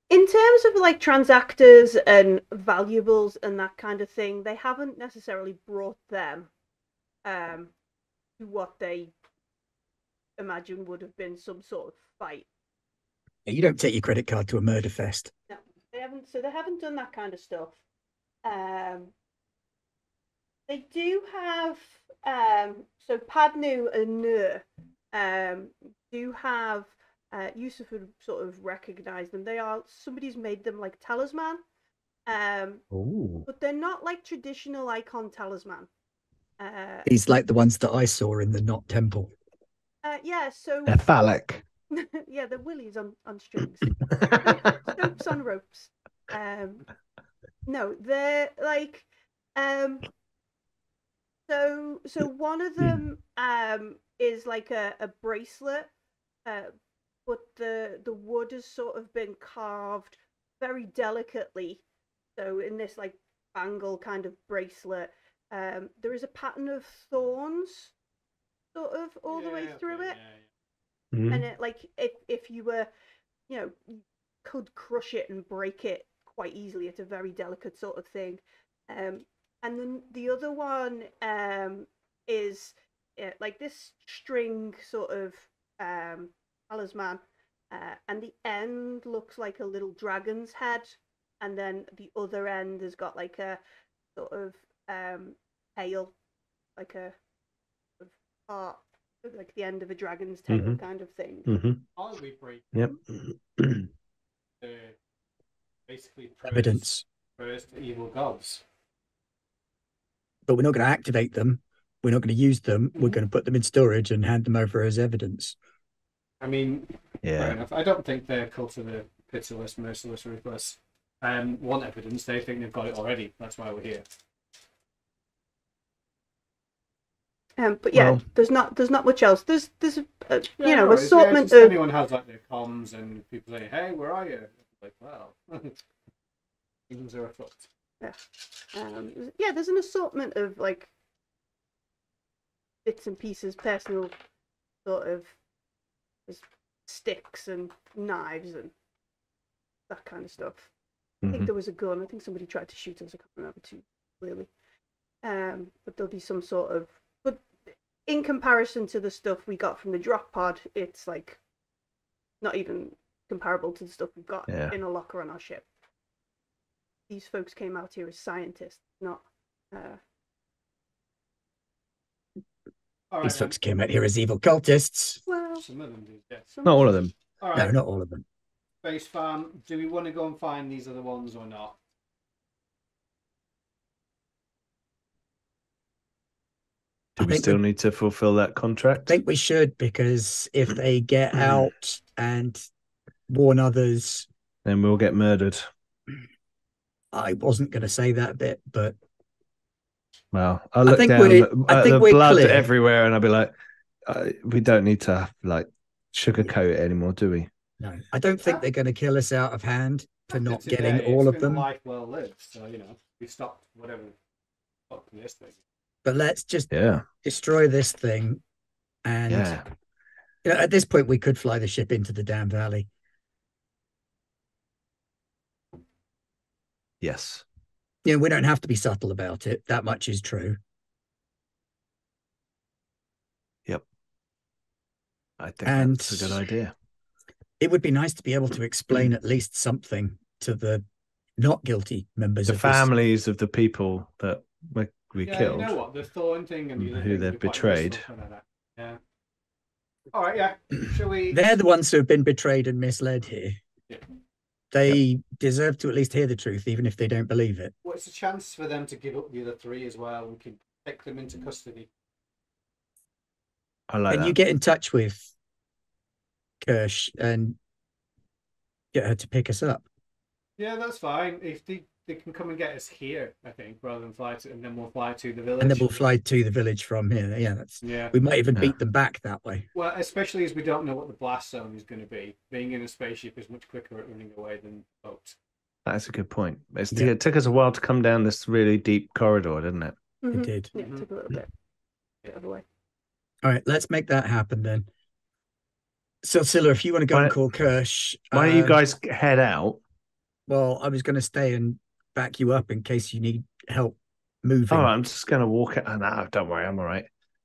In terms of like transactors and valuables and that kind of thing, they haven't necessarily brought them to what they imagine would have been some sort of fight. You don't take your credit card to a murder fest. No, they haven't. So they haven't done that kind of stuff. They do have. So Padnu and Nur do have. Yusuf would sort of recognise them. They are somebody's made them like talisman. But they're not like traditional icon talisman. These like the ones that I saw in the Knot Temple. Yeah, so They're phallic. yeah, they're willies on strings. Soaps on ropes. No, they're like so one of them is like a bracelet, but the wood has sort of been carved very delicately. So in this like bangle kind of bracelet, there is a pattern of thorns sort of all the way through it. Mm-hmm. And it like if you were, you could crush it and break it quite easily. It's a very delicate sort of thing. And then the other one is like this string sort of talisman, and the end looks like a little dragon's head, and then the other end has got like a sort of tail, like a sort of heart, like the end of a dragon's tail kind of thing. How do we break? Yep. Basically, Evidence. First evil gods. But we're not going to activate them. We're not going to use them. We're going to put them in storage and hand them over as evidence. I mean, yeah. Fair enough. I don't think their cult of the pitiless, merciless, ruthless want evidence. They think they've got it already. That's why we're here. But yeah, well, there's not much else. There's assortment of. Anyone has like their comms and people say, "Hey, where are you?" Like, well, things are afoot. Yeah, yeah. There's an assortment of like bits and pieces, personal sort of sticks and knives and that kind of stuff. I think there was a gun. I think somebody tried to shoot us. I can't remember too clearly. But there'll be some sort of. But in comparison to the stuff we got from the drop pod, it's like not even comparable to the stuff we've got in a locker on our ship. These folks came out here as scientists, not. These folks came out here as evil cultists. Well, some of them do, yes. Not all of them. All right. No, not all of them. Space Farm, do we want to go and find these other ones or not? Do we still need to fulfill that contract? I think we should, because if they get out and warn others, then we'll get murdered. I wasn't going to say that bit, but well, I'll look down the blood clear. Everywhere, and I'll be like, we don't need to like sugarcoat it anymore, do we? No, I don't think they're going to kill us out of hand for not getting all of them. Life well lived, so we stopped whatever this thing. But let's just destroy this thing, and at this point we could fly the ship into the damn valley. Yes. We don't have to be subtle about it. That much is true. Yep. I think that's a good idea. It would be nice to be able to explain at least something to the not guilty members The of families of the people that we Yeah, killed, you know what? The thorn thing and the other who things they've are quite betrayed. useful for that. Yeah. All right, yeah. Shall we? They're the ones who have been betrayed and misled here. Yeah. They deserve to at least hear the truth, even if they don't believe it. Well, it's a chance for them to give up the other three as well. We can take them into custody. I like And that. you get in touch with Kirsch and get her to pick us up. Yeah, that's fine. If they can come and get us here, I think, rather than fly to, and then we'll fly to the village. And then we'll fly to the village from here. Yeah, we might even beat them back that way. Well, especially as we don't know what the blast zone is going to be. Being in a spaceship is much quicker at running away than boats. That's a good point. It took us a while to come down this really deep corridor, didn't it? Mm-hmm. It did. Yeah, it took a little bit of a way. All right, let's make that happen then. So, Scylla, if you want to go and call Kirsch. Why don't you guys head out? Well, I was going to stay and back you up in case you need help moving. Oh, I'm just going to walk it. Oh, no, don't worry. I'm all right.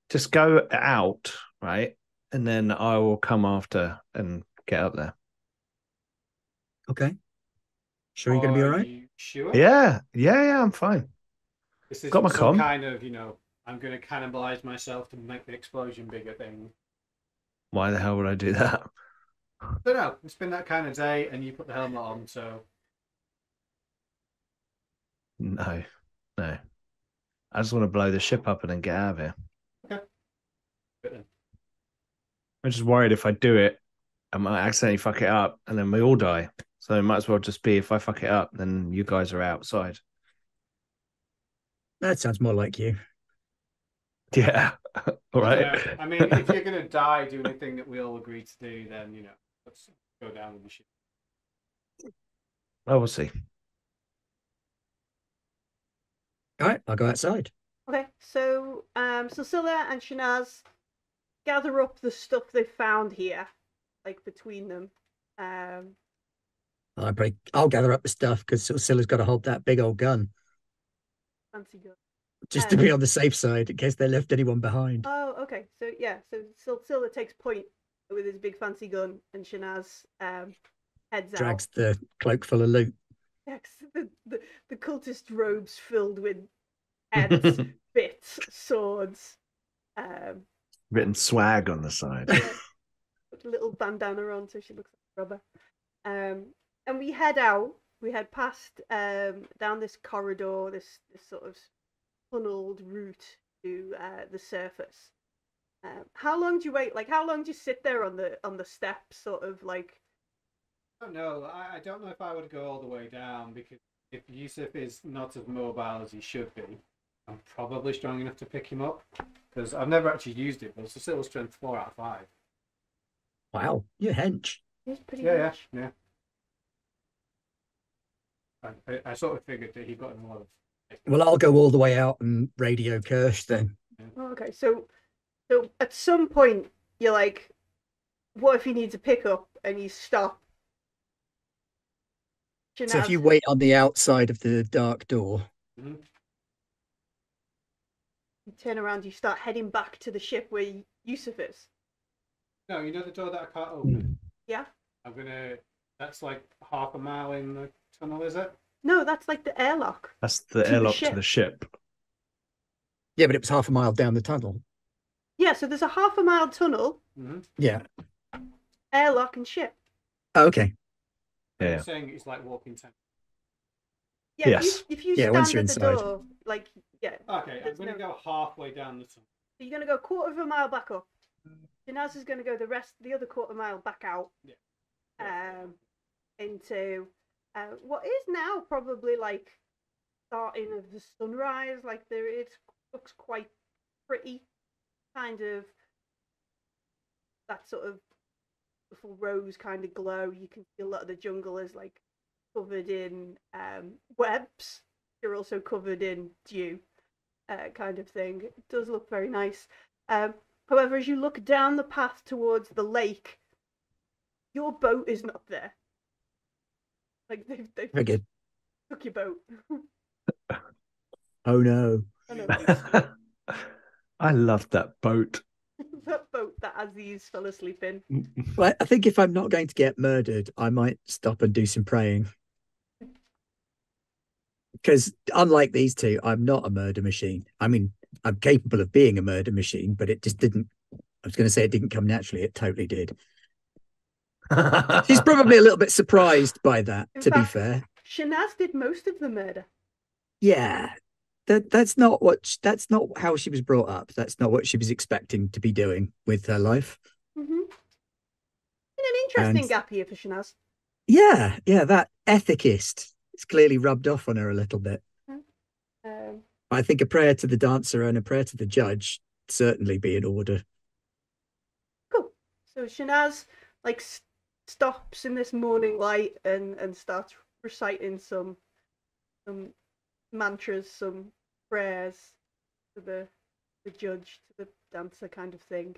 Just go out, right? And then I will come after and get up there. Okay. Sure you're going to be all right? You sure? Yeah, I'm fine. This is Got my some comm. kind of, I'm going to cannibalize myself to make the explosion bigger thing. Why the hell would I do that? I don't know. It's been that kind of day, and you put the helmet on, so... No. I just want to blow the ship up and then get out of here. Okay. Good then. I'm just worried if I do it, I might accidentally fuck it up, and then we all die. So it might as well just be if I fuck it up, then you guys are outside. That sounds more like you. Yeah. All right. Yeah. I mean, if you're going to die doing anything that we all agree to do, then, let's go down with the ship. Oh, we'll see. All right, I'll go outside. Okay, so Scylla and Shanaz gather up the stuff they found here, like between them. I'll gather up the stuff because Scylla's got to hold that big old gun. Fancy gun. Just to be on the safe side in case they left anyone behind. Oh, okay. So yeah, so Scylla takes point with his big fancy gun, and Shanaz heads Drags out. the cloak full of loot. Yes, the cultist robes filled with heads, bits, swords. Written swag on the side. Yeah, with a little bandana on so she looks like rubber. And we head out. We head past down this corridor, this sort of funneled route to the surface. How long do you wait? Like, how long do you sit there on the steps, sort of like? I don't know. I don't know if I would go all the way down, because if Yusuf is not as mobile as he should be, I'm probably strong enough to pick him up, because I've never actually used it, but it's still strength 4 out of 5. Wow, you're hench. He's pretty Yeah. much. I sort of figured that he got in a lot of... Well, I'll go all the way out and radio Kirsch then. Oh, okay, so at some point you're like, what if he needs a pickup, and you stop. So if you wait on the outside of the dark door. Mm-hmm. You turn around, you start heading back to the ship where Yusuf is. No, you know the door that I can't open? Yeah? That's like half a mile in the tunnel, is it? No, that's like the airlock. That's the airlock to the ship. Yeah, but it was half a mile down the tunnel. Yeah, so there's a half a mile tunnel. Mm-hmm. Yeah. Airlock and ship. Oh, okay. Yeah. I'm saying it's like walking 10. Yeah, yes. If you once stand you're at the inside. door, like, yeah. Okay, I'm going to go halfway down the tunnel. So you're going to go a quarter of a mile back up. Janaz is going to go the other quarter mile back out. Yeah. Into what is now probably like starting of the sunrise. Like it looks quite pretty, kind of that sort of beautiful rose kind of glow. You can see a lot of the jungle is like covered in webs. You're also covered in dew, kind of thing. It does look very nice. However, as you look down the path towards the lake, your boat is not there. Like they've Very good. took your boat. Oh no. I know. I love that boat. That boat that has he's fell asleep in. Well, I think if I'm not going to get murdered, I might stop and do some praying. Because unlike these two, I'm not a murder machine. I mean, I'm capable of being a murder machine, but it just didn't. I was going to say it didn't come naturally. It totally did. She's probably a little bit surprised by that, to be fair. Shanaz did most of the murder. Yeah, that's not how she was brought up. That's not what she was expecting to be doing with her life. Mm-hmm. An interesting gap here for Shanaz. Yeah, that ethicist. It's clearly rubbed off on her a little bit. I think a prayer to the dancer and a prayer to the judge certainly be in order. Cool. So Shanaz stops in this morning light and starts reciting some mantras, some prayers to the judge, to the dancer kind of thing.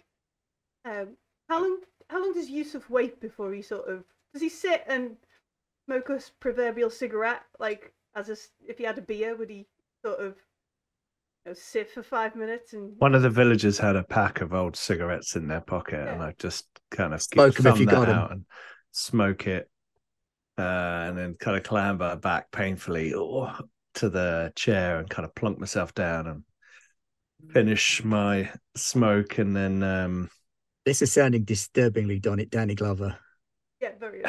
How long does Yusuf wait before he does he sit and smoke a proverbial cigarette, like if he had a beer, would he sort of sit for 5 minutes? And one of the villagers had a pack of old cigarettes in their pocket, and I just kind of smoke them if you got out them. and smoke it, and then kind of clamber back painfully to the chair and kind of plunk myself down and finish my smoke, and then this is sounding disturbingly Danny Glover. Yeah, very.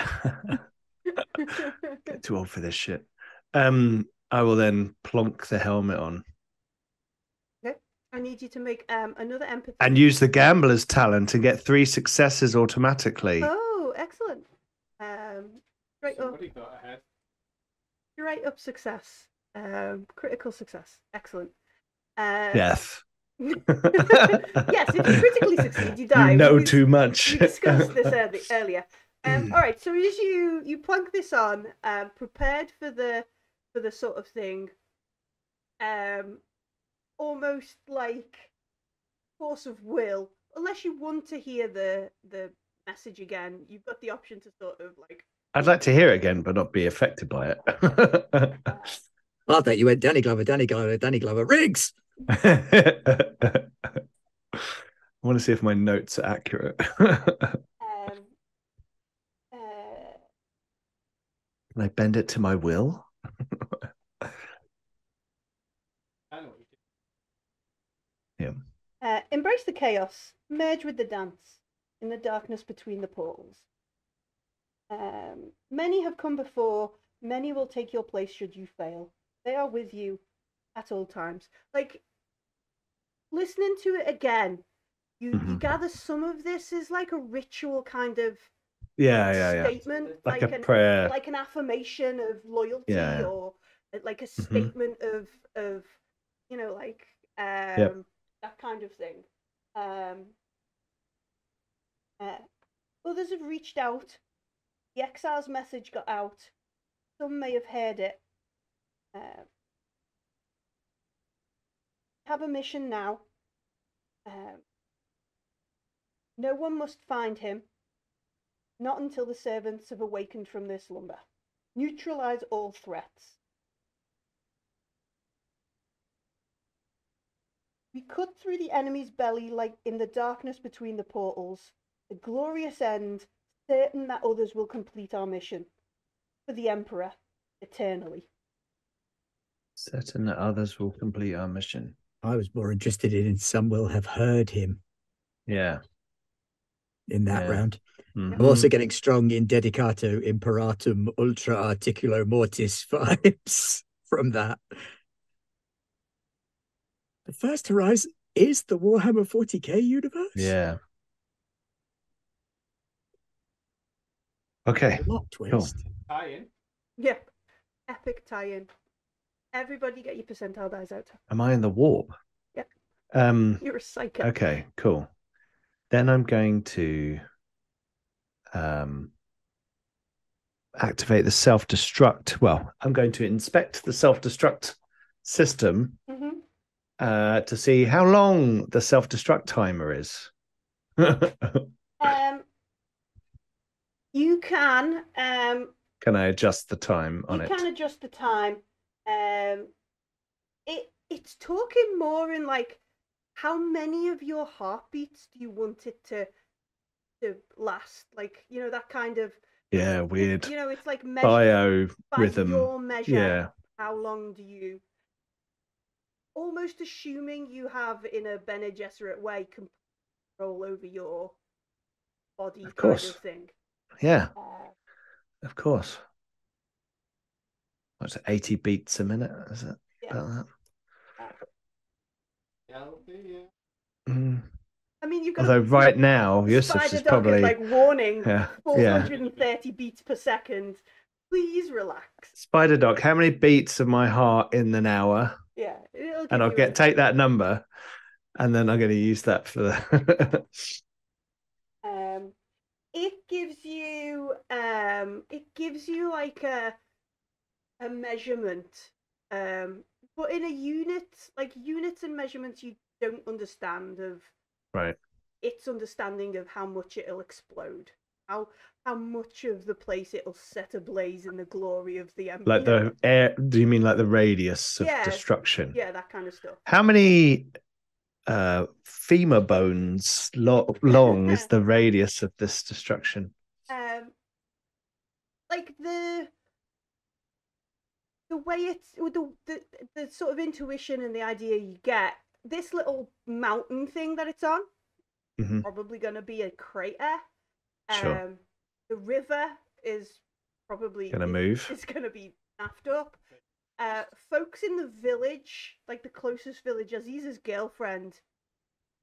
Get too old for this shit. I will then plonk the helmet on. Okay. I need you to make another empathy. And use the gambler's talent and get 3 successes automatically. Oh, excellent. Right up. Got ahead. Right up success. Critical success. Excellent. Death. Yes, if you critically succeed, you die. You know too much. We discussed this earlier. All right, so as you plunk this on, prepared for the sort of thing, almost like force of will. Unless you want to hear the message again, you've got the option to sort of like. I'd like to hear it again, but not be affected by it. I thought you went Danny Glover, Riggs. I want to see if my notes are accurate. Can I bend it to my will? Yeah. Embrace the chaos. Merge with the dance in the darkness between the portals. Many have come before. Many will take your place should you fail. They are with you at all times. Like, listening to it again, you gather some of this is like a ritual kind of statement, like a prayer, like an affirmation of loyalty, or like a statement of that kind of thing. Others have reached out. The exile's message got out. Some may have heard it. Have a mission now. No one must find him. Not until the servants have awakened from their slumber. Neutralize all threats. We cut through the enemy's belly like in the darkness between the portals. The glorious end, certain that others will complete our mission. For the Emperor, eternally. Certain that others will complete our mission. I was more interested in some will have heard him. Yeah. In that round. I'm also getting strong in Dedicato Imperatum Ultra Articulo Mortis vibes from that. The First Horizon is the Warhammer 40k universe? Yeah. Okay. Plot twist. Cool. Tie-in. Yep. Epic tie-in. Everybody get your percentile dice out. Am I in the warp? Yep. You're a psycho. Okay, cool. Then I'm going to activate the self-destruct. Well, I'm going to inspect the self-destruct system to see how long the self-destruct timer is. You can. Can I adjust the time on it? You can adjust the time. It's talking more in like how many of your heartbeats do you want it to to last. Like, that kind of weird it's like bio by rhythm. your measure. Yeah. How long do you? Almost assuming you have, in a Bene Gesserit way, control over your body, Of course. kind of thing. Yeah, of course. What's it, 80 beats a minute? Is it about that? I mean, you've got. Although right now, Yusuf's is probably is like warning, yeah, 430 beats per second. Please relax. Spider Doc, how many beats of my heart in an hour? Yeah, and I'll take that number, and then I'm going to use that for the. It gives you like a measurement, but in a unit, like units and measurements you don't understand of. Right. Its understanding of how much it'll explode, how much of the place it'll set ablaze in the glory of the Empire. Like the air? Do you mean like the radius of destruction? Yeah, that kind of stuff. How many femur bones long is the radius of this destruction? Like the way it's the sort of intuition and the idea you get, this little mountain thing that it's on, probably going to be a crater. Sure. The river is probably going to move. It's going to be naffed up. Folks in the village, like the closest village, Aziz's girlfriend,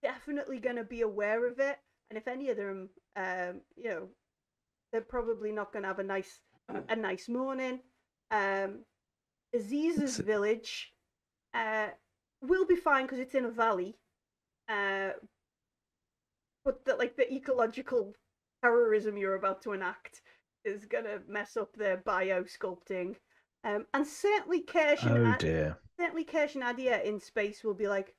definitely going to be aware of it. And if any of them, they're probably not going to have a nice morning. Aziz's village will be fine because it's in a valley. But the ecological terrorism you're about to enact is going to mess up their bio sculpting. And certainly Kirsch and Adia in space will be like,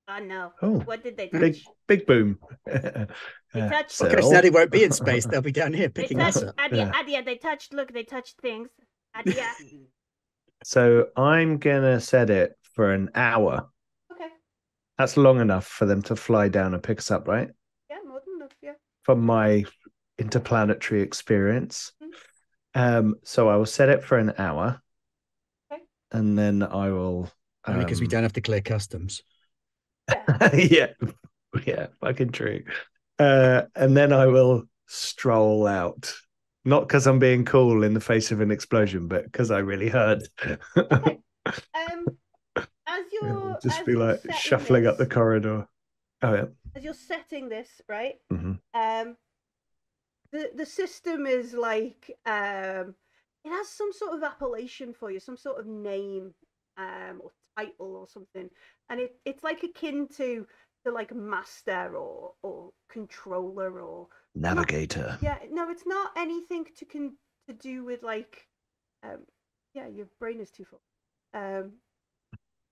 oh no, what did they touch? Big boom. They touched. Kirsch and Adia won't be in space. They'll be down here picking us up. Adia, they touched things. Adia. So I'm going to set it for an hour. Okay. That's long enough for them to fly down and pick us up, right? Yeah, more than enough, yeah. From my interplanetary experience. So I will set it for an hour. Okay. And then I will... Only because we don't have to clear customs. Yeah, fucking true. And then I will stroll out. Not because I'm being cool in the face of an explosion, but because I really heard. Okay. As you're just be like shuffling up the corridor. Oh yeah. As you're setting this, right? Mm-hmm. The system is like it has some sort of appellation for you, some sort of name, or title or something, and it's like akin to like master or controller or navigator. No, it's not anything to do with like your brain is too full.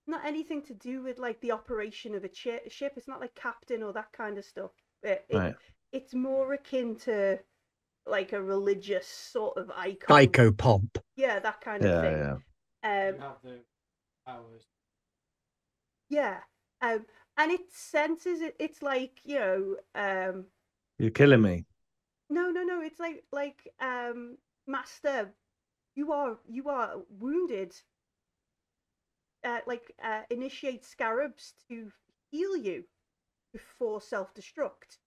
Not anything to do with like the operation of a ship. It's not like captain or that kind of stuff. Right. It's more akin to like a religious sort of icon. Psycho pomp. Yeah, that kind of thing. You have the powers. Yeah. And it senses it. It's like you're killing me. No. It's like master, you are wounded. Initiate scarabs to heal you before self-destruct.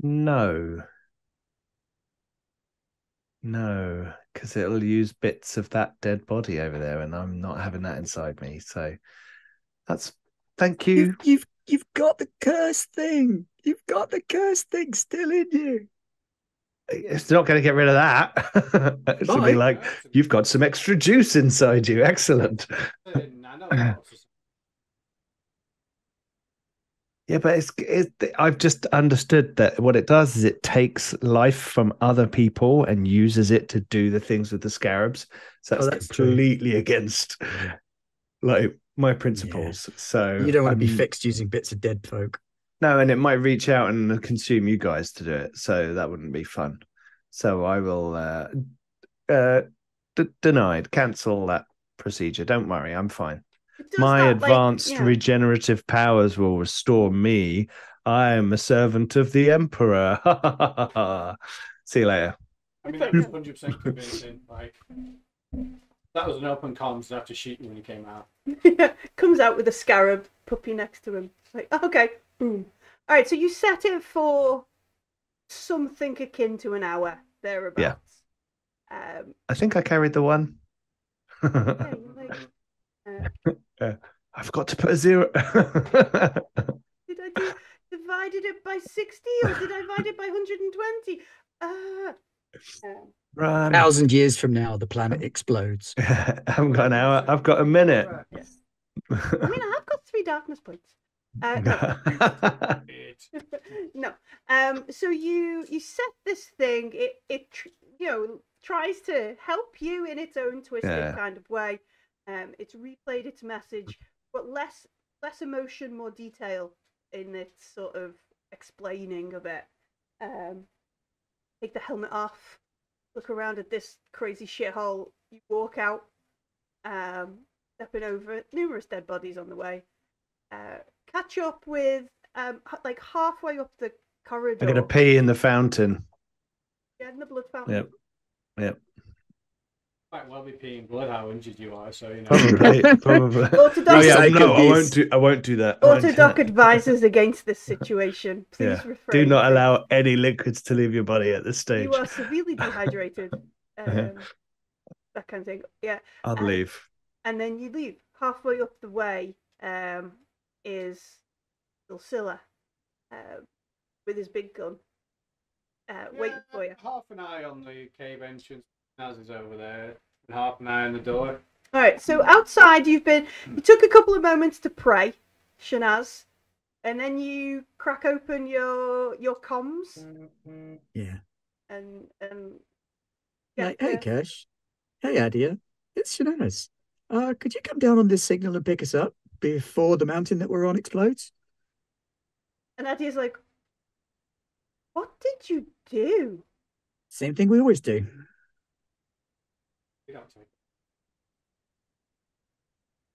No, because it'll use bits of that dead body over there, and I'm not having that inside me. So that's thank you. You've got the curse thing. You've got the curse thing still in you. It's not going to get rid of that. It's going to be like, you've got some extra juice inside you. Excellent. Yeah, but I've just understood that what it does is it takes life from other people and uses it to do the things with the scarabs. So that's completely true. Against like my principles. Yeah. So you don't want to be fixed using bits of dead folk. No, and it might reach out and consume you guys to do it. So that wouldn't be fun. So I will denied, cancel that procedure. Don't worry, I'm fine. My advanced regenerative powers will restore me I'm a servant of the Emperor. See you later. I mean, that was 100% convincing. Like, that was an open comms. They have to shoot you when you came out. Comes out with a scarab puppy next to him. Like, okay, boom. All right, so you set it for something akin to an hour thereabouts. Yeah. I think I carried the one. Yeah, I've got to put a 0. Did I divided it by 60 or did I divide it by 120? Run. 1,000 years from now, the planet explodes. I haven't got an hour. I've got a minute. Yes. I mean, I've got 3 darkness points. No. So you set this thing. It tries to help you in its own twisted kind of way. It's replayed its message, but less emotion, more detail in its sort of explaining of it. Take the helmet off. Look around at this crazy shithole. You walk out, stepping over numerous dead bodies on the way. Catch up with like halfway up the corridor. I'm gonna pee in the fountain. Yeah, in the blood fountain. Yep. Might well be peeing blood how injured you are, so you know. Probably. I won't do that. Autodoc advises against this situation. Please refrain. Do not allow any liquids to leave your body at this stage. You are severely dehydrated. That kind of thing. Yeah. I'll leave. And then you leave. Halfway up the way is Drusilla with his big gun waiting for you. Half an eye on the cave entrance. Naz is over there, and half an eye on the door. All right, so outside you took a couple of moments to pray, Shanaz, and then you crack open your comms. Yeah. And hey, Cash. Hey, Adia. It's Shanaz. Could you come down on this signal and pick us up before the mountain that we're on explodes? And Adia's like, what did you do? Same thing we always do.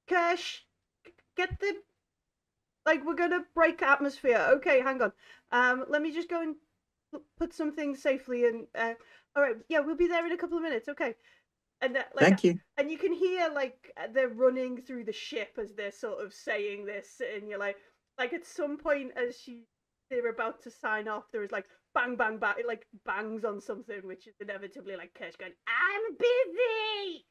Cash, get the... Like, we're going to break atmosphere. Okay, hang on. Let me just go and put some things safely in. All right, yeah, we'll be there in a couple of minutes. Okay. And thank you. And you can hear, like, they're running through the ship as they're sort of saying this. And you're like at some point as they're about to sign off, there is, like, bang, bang, bang. It, like, bangs on something, which is inevitably, like, Cash going, I'm busy!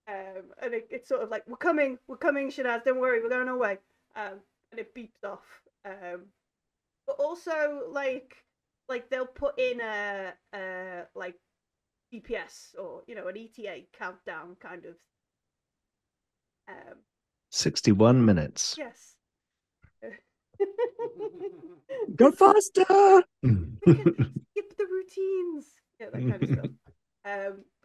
And it's sort of like, we're coming, Shanaz, don't worry, we're going away. And it beeps off. But also, like they'll put in a like GPS or an ETA countdown kind of. 61 minutes. Yes. Go faster! Skip the routines. Yeah, that kind of stuff.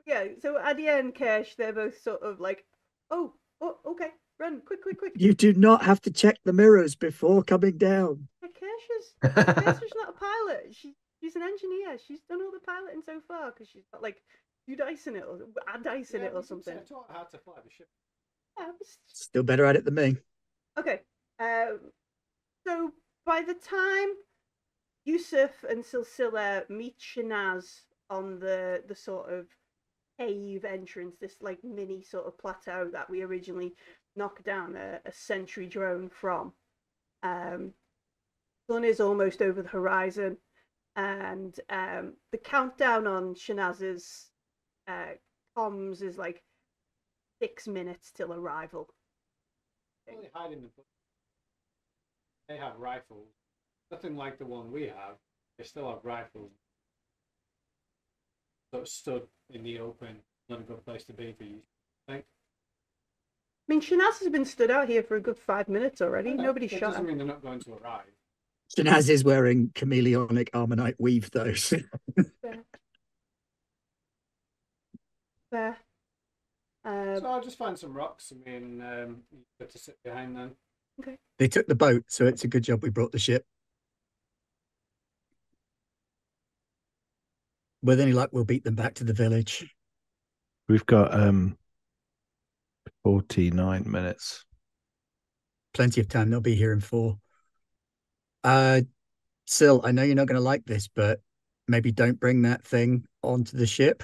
Yeah, so Adia and Kesh, they're both sort of like, oh, okay, run, quick. You do not have to check the mirrors before coming down. Yeah, Kesh is not a pilot. She's an engineer. She's done all the piloting so far because she's got like 2 dice in it or a dice in it or something. I taught how to fly the ship. Still better at it than me. Okay, so by the time Yusuf and Silsila meet Shanaz on the sort of cave entrance, this like mini sort of plateau that we originally knocked down a sentry drone from, sun is almost over the horizon, and the countdown on Shanaz's comms is like 6 minutes till arrival. Well, they hide in the bush. They have rifles, nothing like the one we have. They still have rifles. Sort of stood in the open, not a good place to be for you, I think. I mean, Shanaz has been stood out here for a good 5 minutes already. Nobody shot him. Doesn't mean they're not going to arrive. Shanaz is wearing chameleonic Armonite weave, though. Fair. So I'll just find some rocks. I mean, you get to sit behind them. Okay. They took the boat, so it's a good job we brought the ship. With any luck, we'll beat them back to the village. We've got 49 minutes. Plenty of time. They'll be here in 4. Sil, I know you're not going to like this, but maybe don't bring that thing onto the ship.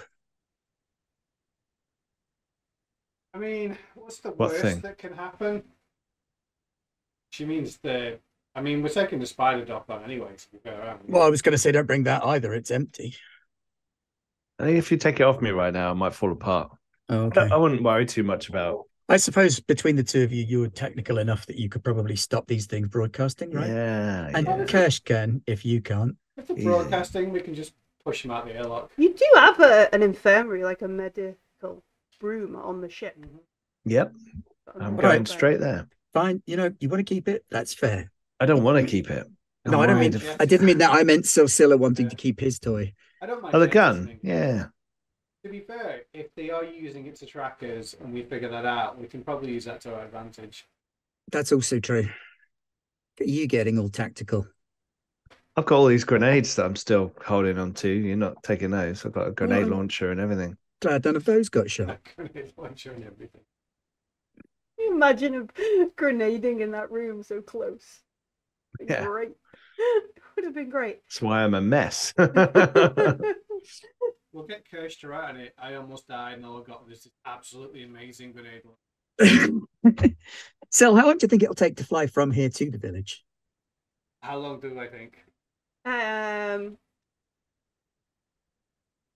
I mean, what's the What worst thing? that can happen? She means the. I mean, we're taking the spider dock on anyway, to be fair, aren't we? Well, I was going to say don't bring that either. It's empty. I think if you take it off me right now, it might fall apart. Oh, okay. I wouldn't worry too much about. I suppose between the two of you, you're technical enough that you could probably stop these things broadcasting, right? Yeah, And yeah. Kirsch can, if you can't. If they're Easy. broadcasting, we can just push them out the airlock. You do have an infirmary, like a medical room on the ship. Yep. I'm Right. going straight there. Fine. You want to keep it? That's fair. I don't want to keep it. No, I don't mean. Yeah. I didn't mean that. I meant Silsilla wanting to keep his toy. I don't mind. Oh, the Jake gun. listening. Yeah. To be fair, if they are using it to track us and we figure that out, we can probably use that to our advantage. That's also true. You getting all tactical. I've got all these grenades that I'm still holding on to. You're not taking those. I've got a grenade launcher and everything. Glad none of those got shot. Grenade launcher and everything. Can you imagine grenading in that room so close? Yeah. Great. It would have been great. That's why I'm a mess. We'll get Kirsch to write on it. I almost died, and all I got was this absolutely amazing grenade launcher. Sil, how long do you think it'll take to fly from here to the village? How long do I think? Um,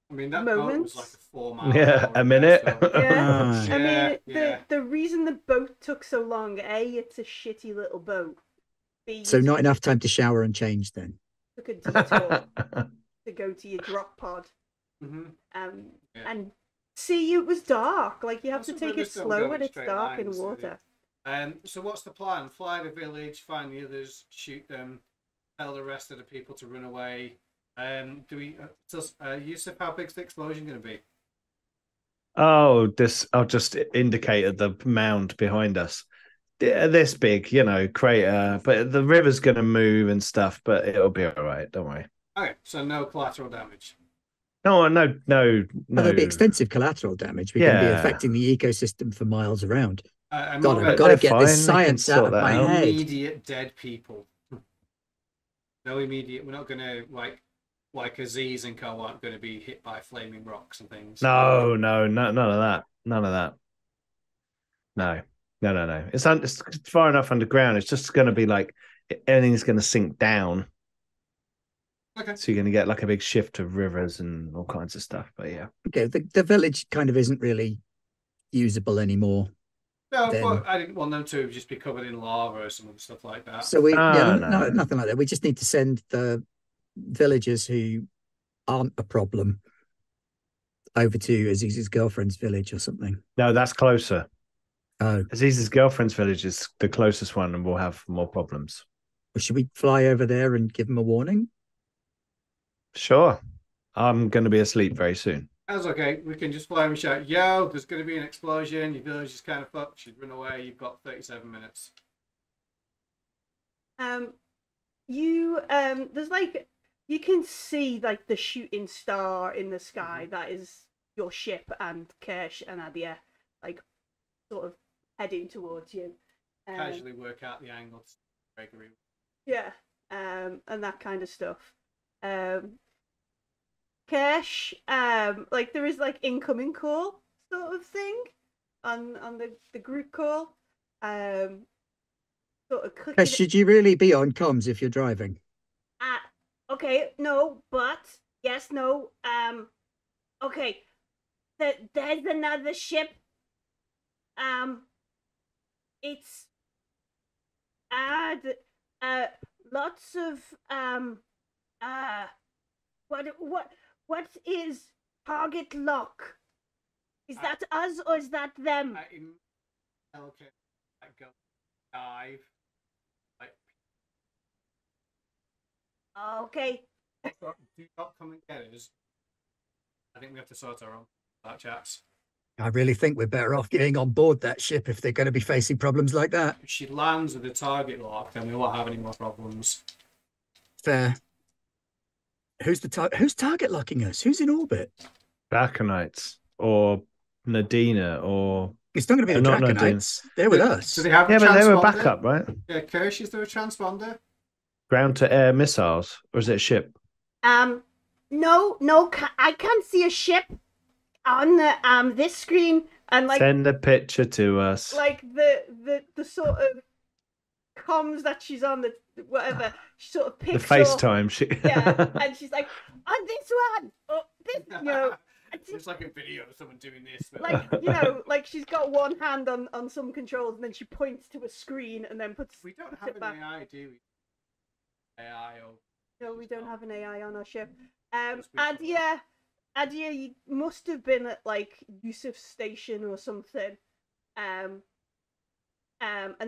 I mean, that boat Moments? was like a 4 mile. Yeah, a minute. yeah. I mean, yeah. the reason the boat took so long, A, it's a shitty little boat. B, So not enough time to shower and change then. took a detour to go to your drop pod. Mm-hmm. Yeah. And C, it was dark. Like, you have Also, to take it rivers don't slow go when in it's straight dark in lines, do they? water. So what's the plan? Fly the village, find the others, shoot them, tell the rest of the people to run away. Yusuf, how big's the explosion going to be? Oh, I'll just indicate at the mound behind us. This big, crater, but the river's going to move and stuff, but it'll be all right. Don't worry. Okay, so no collateral damage. No. Well, there'll be extensive collateral damage. We're going to be affecting the ecosystem for miles around. I'm God, not I've got to get this science out of my no head. immediate dead people. No immediate. We're not going to like Aziz and co aren't going to be hit by flaming rocks and things. No, none of that. None of that. No. It's far enough underground. It's just going to be like everything's going to sink down. Okay. So you're going to get like a big shift of rivers and all kinds of stuff. But yeah. Okay, the village kind of isn't really usable anymore. No, Then- but I didn't want them to just be covered in lava or some other stuff like that. So we No. nothing like that. We just need to send the villagers who aren't a problem over to Aziz's girlfriend's village or something. No, that's closer. Oh, Aziz's girlfriend's village is the closest one and we'll have more problems. well, should we fly over there and give them a warning? Sure. I'm going to be asleep very soon. That's okay. We can just fly and shout, "Yo, there's going to be an explosion. Your village is kind of fucked. You'd run away. You've got 37 minutes." There's like, you can see like the shooting star in the sky. That is your ship, and Kirsch and Adia like sort of heading towards you. Casually work out the angle. Gregory. Yeah, and that kind of stuff. Kirsch, like there is like incoming call sort of thing on the group call. Sort of clicking. Should you really be on comms if you're driving? Okay, no, but yes, no. Okay, there's another ship. It's lots of what is target lock? Is that us or is that them? Okay, go dive. Like, Okay. do not come and get us. I think we have to sort our own that, chaps. I really think we're better off getting on board that ship if they're going to be facing problems like that. If she lands with a target lock, then we won't have any more problems. Fair. Who's target locking us? Who's in orbit? Draconites or Nadina or... It's not going to be the Not Draconites. They're with us. Do they have a Yeah, but they were transponder? backup, right? Yeah, Kirsch, is there a transponder? ground to air missiles, or is it a ship? No, I can't see a ship on the this screen, and like Send a picture to us. like the sort of comms that she's on, the whatever, she sort of The picks up, FaceTime. yeah, and she's like, on this one, oh, this, you know. It's like a video of someone doing this. Like, you know, like she's got one hand on some controls, and then she points to a screen and then puts We don't puts have it an back. AI, do we? AI or No, we don't have an AI on our ship. Yes, we And do. yeah, Adia, you must have been at like Yusuf's station or something. And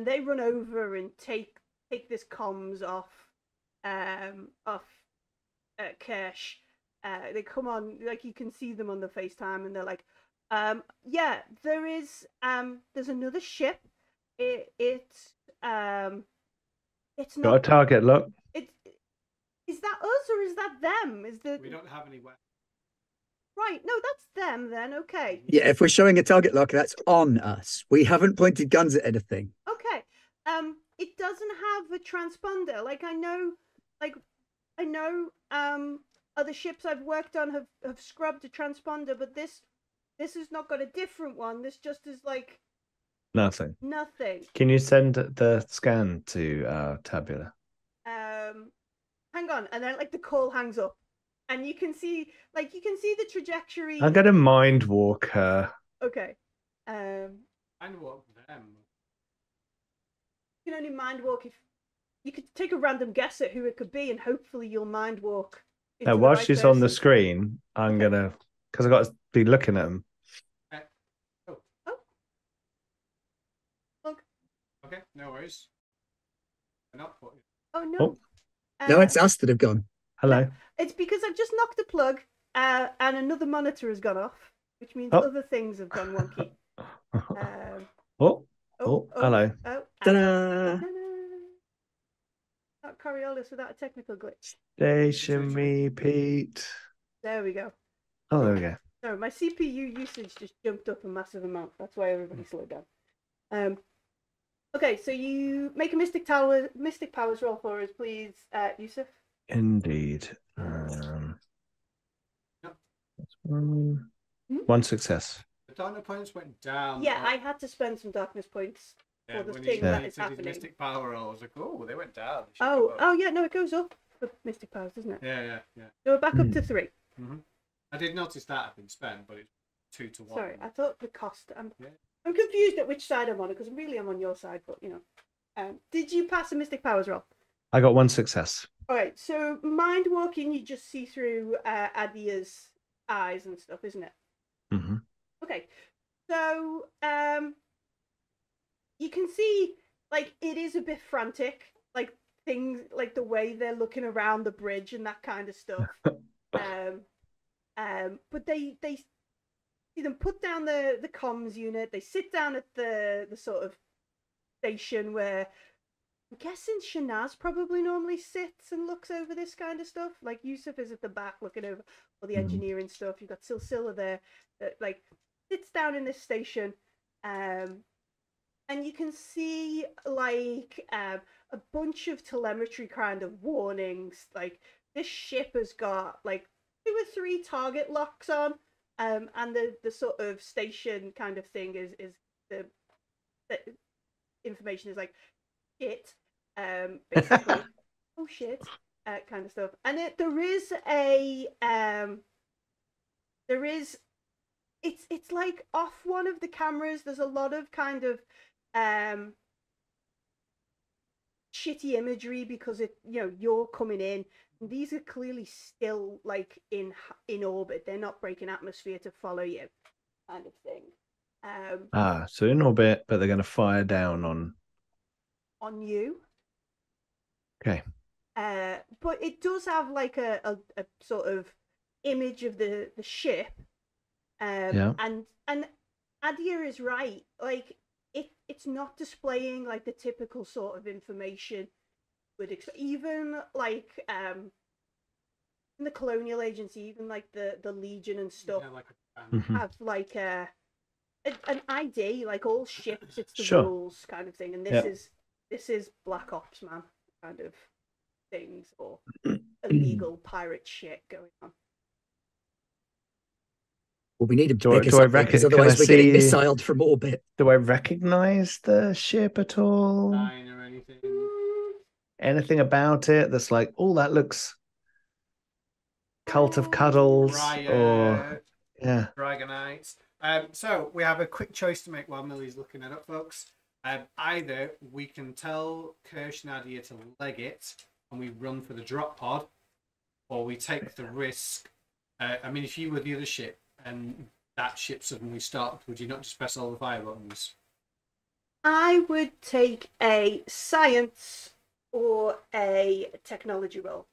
they run over and take this comms off Kirsch. They come on, like you can see them on the FaceTime, and they're like, yeah, there's another ship. It's Got a not. target lock. Is that us or is that them? we don't have any weapons. Right? No, that's them then. Okay. Yeah, if we're showing a target lock, that's on us. We haven't pointed guns at anything. Okay. It doesn't have a transponder. Like I know, other ships I've worked on have scrubbed a transponder, but this has not got a different one. This just is like Nothing. nothing. Can you send the scan to Tabula? Hang on, and then like the call hangs up, and you can see the trajectory. I'm gonna mind walk her. Okay. And what them? You can only mind walk if you could take a random guess at who it could be, and hopefully you'll mind walk. Now, while she's on the screen, I'm gonna, because I got to be looking at them. Look. Okay, no worries. Not put it. Oh no. Oh. No, it's us that have gone. Hello. It's because I've just knocked a plug, and another monitor has gone off, which means Oh. other things have gone wonky. Hello. Ta-da! Not Coriolis without a technical glitch. Station repeat. There we go. Oh, there we go. No, my CPU usage just jumped up a massive amount. That's why everybody slowed down. Okay, so you make a Mystic Powers roll for us, please, Yusuf. Indeed. One success. The darkness points went down. Yeah, I had to spend some darkness points for the when thing he that is did his happening. Mystic Power roll, I was like, oh, they went down. They should go up. Oh yeah, no, it goes up for Mystic Powers, doesn't it? Yeah. So we're back up to 3. Mm-hmm. I did notice that had been spent, but it's 2 to 1. Sorry, I thought the cost. I'm Yeah. confused at which side I'm on, because really I'm on your side, but you know. Did you pass a Mystic Powers roll? I got one success. All right, so mind walking, you just see through Adia's eyes and stuff, isn't it? Mm-hmm. Okay, so you can see like it is a bit frantic, like things like the way they're looking around the bridge and that kind of stuff. But they see them put down the comms unit. They sit down at the sort of station where I'm guessing Shanaz probably normally sits and looks over this kind of stuff. Like Yusuf is at the back looking over all the engineering stuff. You've got Silsila there that like sits down in this station, and you can see like a bunch of telemetry kind of warnings. Like this ship has got like 2 or 3 target locks on, and the sort of station kind of thing is the information is like shit, basically. Oh shit, kind of stuff. And it's like off one of the cameras. There's a lot of kind of shitty imagery because you're coming in. And these are clearly still like in orbit. They're not breaking atmosphere to follow you, kind of thing. So in orbit, but they're going to fire down on you. Okay. But it does have like a sort of image of the ship. Yeah. And Adia is right. Like it's not displaying like the typical sort of information would expect. Even like in the colonial agency, even like the Legion and stuff have like an ID. Like all ships, it's the rules kind of thing. And this is Black Ops, man, kind of. things or illegal pirate shit going on. Well, we need to Do I- pick us do I up because reckon- can I otherwise we're getting see- missiled from orbit. Do I recognize the ship at all? Nine or anything. Anything about it that's like, oh, that looks Cult of Cuddles or yeah. Dragonites. So we have a quick choice to make while Millie's looking it up, folks. Either we can tell Kirsch and Nadia to leg it and we run for the drop pod, or we take the risk. I mean, if you were the other ship and that ship suddenly stopped, would you not just press all the fire buttons? I would take a science or a technology roll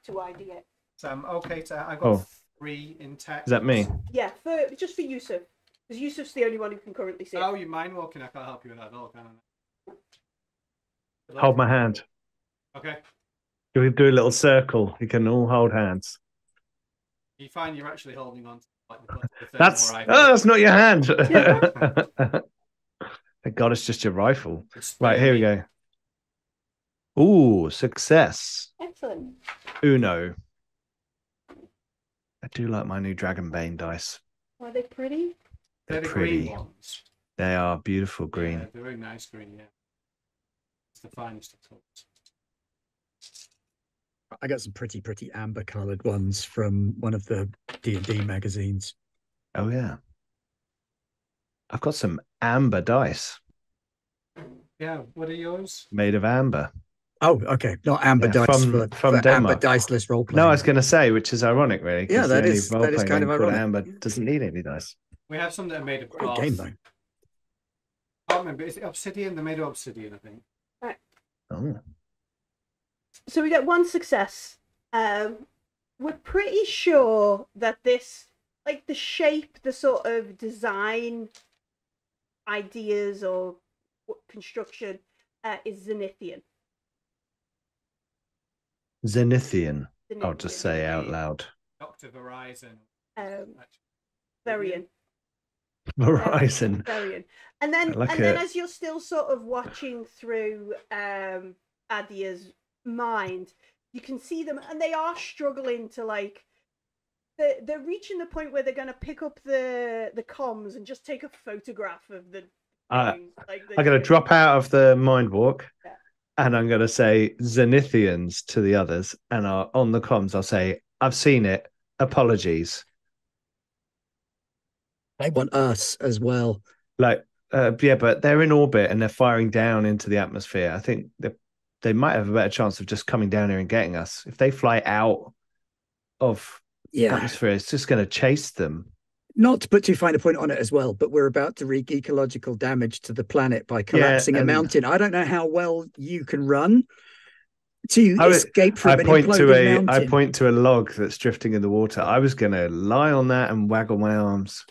to ID it. So I'm okay to. I've got Oh. 3 in tech. Is that me? Yeah, just for Yusuf. Because Yusuf's the only one who can currently see it. Oh, you mind walking? I can't help you with that at all, can I? Hold my hand. Okay. We do a little circle. You can all hold hands. You find you're actually holding on to like the thermal That's rifle. that's not your hand. Thank God it's just your rifle. It's Right, here we burning. go. Ooh, success. Excellent. Uno. I do like my new Dragonbane dice. Are they pretty? They're They're the green pretty. ones. They are beautiful green. Yeah, they're very nice green, yeah. It's the finest of colours. I got some pretty amber coloured ones from one of the D&D magazines. Oh yeah. I've got some amber dice Yeah, what are yours? made of amber. Oh, okay. Not amber Yeah, dice from for amber Denmark. diceless role playing. No, I was going to say, which is ironic, really. 'cause Yeah, the that only is role-playing kind of game called ironic. Amber doesn't need any dice. We have some that are made of Great glass. game though. I can't remember. Is it obsidian? They're made of obsidian, I think. Oh, So we get one success. We're pretty sure that this, like the shape, the sort of design ideas or construction is Zenithian. Zenithian. I'll Zenithian. just say out loud. Doctor Verizon. Varian. Verizon. Varian. And then, I like and then it. as you're still sort of watching through Adia's mind, you can see them, and they are struggling to like. They're reaching the point where they're going to pick up the comms and just take a photograph of the. Thing, like I'm going to drop out of the mind walk, Yeah. and I'm going to say Zenithians to the others, and on the comms I'll say, "I've seen it. Apologies." They want us as well. Like, yeah, but they're in orbit and they're firing down into the atmosphere. I think they might have a better chance of just coming down here and getting us. If they fly out of Yeah. atmosphere, it's just going to chase them. Not to put too fine a point on it as well, but we're about to wreak ecological damage to the planet by collapsing a and- mountain. I don't know how well you can run to I would- escape from I an point to imploding mountain. I point to a log that's drifting in the water. I was going to lie on that and waggle my arms.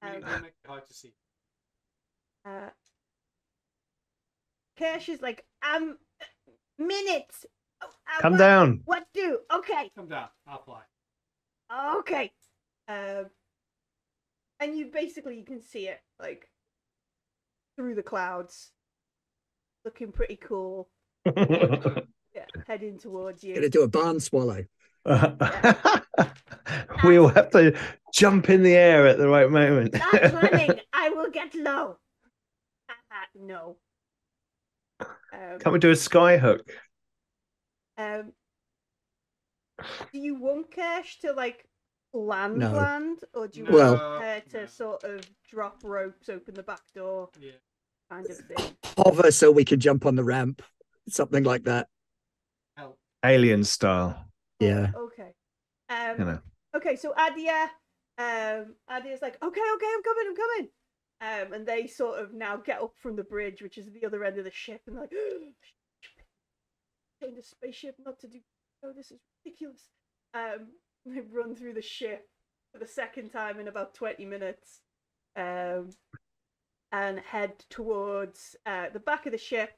Really gonna make it hard to see. Kirsch is like, minutes. Come what, down. What do? Okay. Come down. I'll fly. Okay. And you can see it like through the clouds, looking pretty cool. Yeah, heading towards you. Gonna do a barn swallow. We all have to jump in the air at the right moment. Not running. I will get low. No. Can't we do a sky hook? Do you want Kirsch to like land, No. or do you Well- want her to sort of drop ropes, open the back door, Yeah. kind of thing? Hover so we can jump on the ramp. Something like that. Help. Alien style. Yeah. Okay. You know. Okay, so Adia's like, okay, I'm coming. And they sort of now get up from the bridge, which is the other end of the ship, and they're like, in the spaceship, not to do. Oh, this is ridiculous. They run through the ship for the second time in about 20 minutes, and head towards the back of the ship.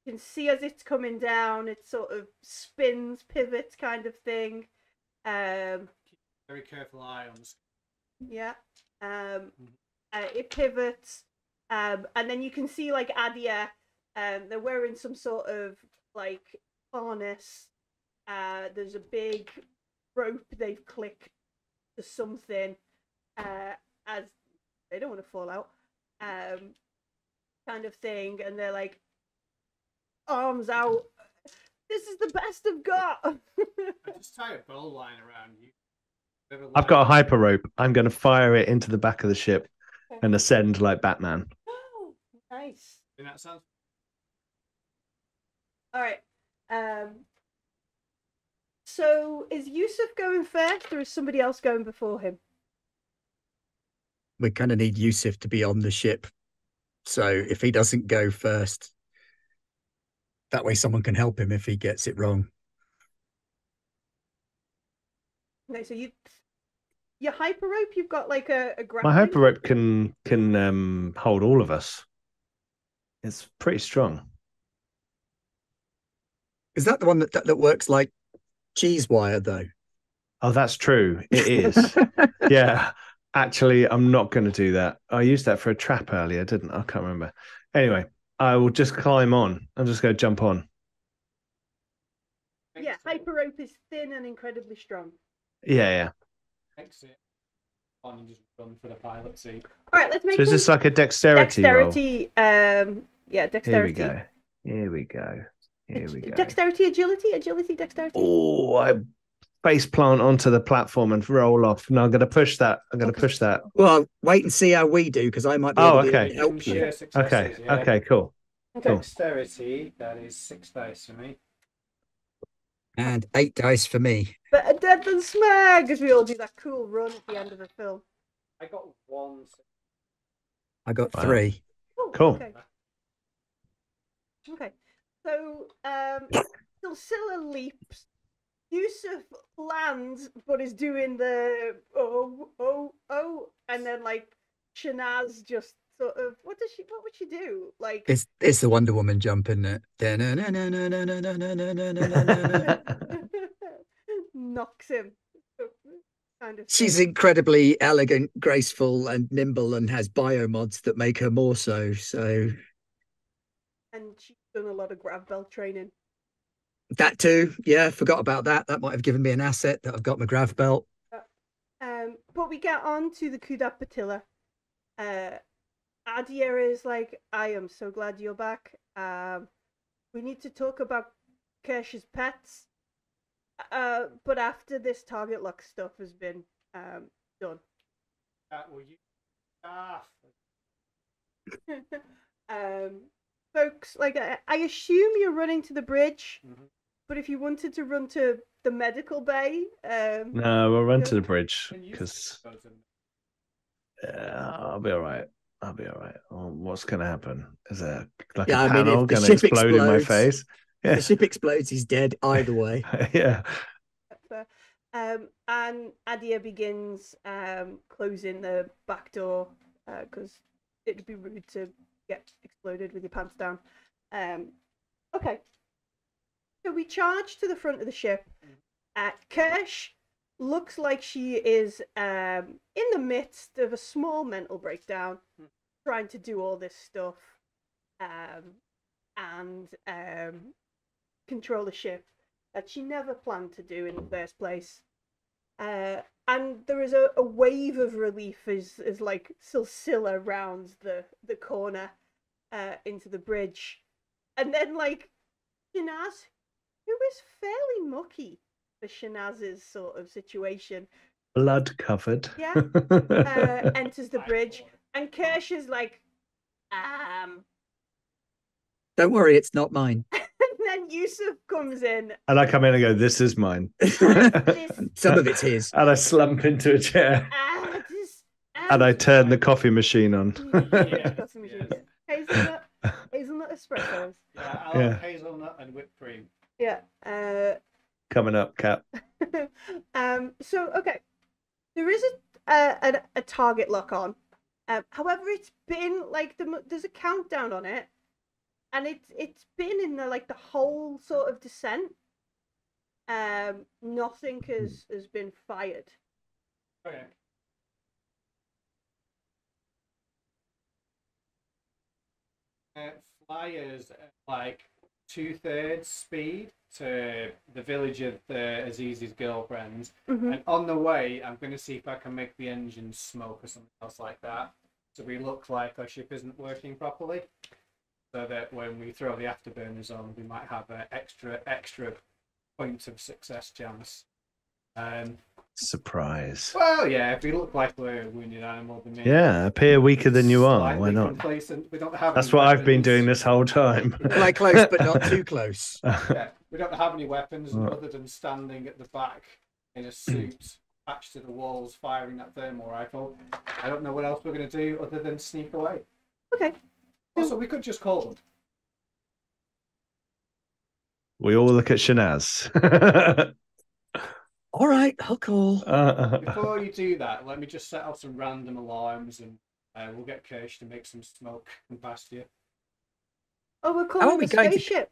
You can see as it's coming down, it sort of spins, pivots, kind of thing. Very careful eye on the screen. Yeah. It pivots, and then you can see like Adia. They're wearing some sort of like harness. There's a big rope they've clicked to something, as they don't want to fall out, kind of thing, and they're like arms out. This is the best I've got. I just tie a bow line around you. I've got a hyper rope. I'm going to fire it into the back of the ship and ascend like Batman. Oh, nice. think that sounds. All right. So is Yusuf going first, or is somebody else going before him? We kind of need Yusuf to be on the ship. So if he doesn't go first, that way someone can help him if he gets it wrong. Okay, so your hyper rope, you've got like a My grappling. hyper rope can hold all of us. It's pretty strong. Is that the one that works like cheese wire, though? Oh, that's true. It is. Yeah. Actually, I'm not going to do that. I used that for a trap earlier, didn't I? I can't remember. Anyway, I will just climb on. I'm just going to jump on. Yeah, hyper rope is thin and incredibly strong. Yeah. Exit on and just run for the pilot seat. All right, let's make. So is this like a dexterity roll? Yeah, dexterity. Here we go. Dexterity, agility, dexterity. Oh, I face plant onto the platform and roll off. No, I'm going to push that. Push that. Well, wait and see how we do, because I might be able to help you. Okay, cool. Dexterity, that is 6 dice for me. And 8 dice for me. Better dead than smag, as we all do that cool run at the end of the film. I got 1. I got 3. Oh, cool. Okay. So, Silsilla leaps. Yusuf lands, but is doing the oh, and then like Shanaz just sort of what would she do? Like it's the Wonder Woman jump, isn't it? knocks him. Kind of. She's incredibly elegant, graceful, and nimble, and has biomods that make her more so. So, and she's done a lot of grav belt training. That too, yeah. Forgot about that. That might have given me an asset that I've got my grav belt. But we get on to the Kudat Patilla. Adia is like, I am so glad you're back. We need to talk about Kirsch's pets. But after this target lock stuff has been done. Folks, like I assume you're running to the bridge. Mm-hmm. But if you wanted to run to the medical bay, no, we'll run to the bridge because I'll be all right. Oh, what's going to happen? Is there like a panel going to explode in my face? Yeah. The ship explodes. He's dead either way. Yeah. And Adia begins closing the back door because it'd be rude to get exploded with your pants down. Okay. So we charge to the front of the ship. Kirsch looks like she is in the midst of a small mental breakdown, trying to do all this stuff and control the ship that she never planned to do in the first place. And there is a wave of relief as like Silsilla rounds the corner into the bridge. And then like Shanaz, who is fairly mucky for Shanaz's sort of situation. Blood covered. Yeah. Enters the bridge. And Kirsch is like, Don't worry, it's not mine. And then Yusuf comes in. And I come in and go, this is mine. Some of it's his. And I slump into a chair. And I turn the coffee machine on. Hazelnut espressos. Yeah, I like hazelnut and whipped cream. Yeah. Coming up, Cap. So okay, there is a target lock on. However, it's been like there's a countdown on it, and it's been in the whole sort of descent. Nothing has been fired. Okay. Flyers like 2/3 speed to the village of Aziz's girlfriends, Mhm. and on the way, I'm going to see if I can make the engines smoke or something else like that, so we look like our ship isn't working properly. So that when we throw the afterburners on, we might have an extra point of success chance. Surprise. Well, yeah, if we look like we're a wounded animal, then maybe Yeah, appear weaker than you are. Why slightly not? complacent. We don't have That's any what I've been weapons. doing this whole time. Fly close, but not too close. Yeah, we don't have any weapons Right. other than standing at the back in a suit attached to the walls, firing that thermal rifle. I don't know what else we're going to do other than sneak away. Okay. Also, we could just call them. We all look at Shanaz. All right, I'll call. Before you do that, let me just set off some random alarms, and we'll get Kirsch to make some smoke and past you. Oh, we're How calling are we the going to- spaceship.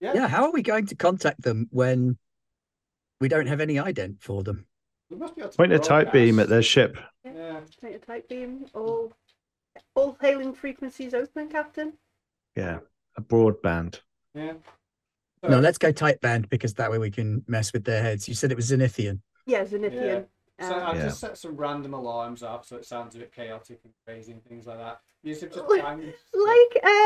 Yeah, how are we going to contact them when we don't have any ident for them? We must be able to Point a tight beam at broadcast. their ship. Yeah. Point a tight beam. All hailing frequencies open, Captain. Yeah, a broadband. Yeah. No, let's go tight band because that way we can mess with their heads. You said it was Zenithian. Yeah, Zenithian. So I'll Yeah. just set some random alarms up so it sounds a bit chaotic and crazy and things like that. Use it just Like, bang.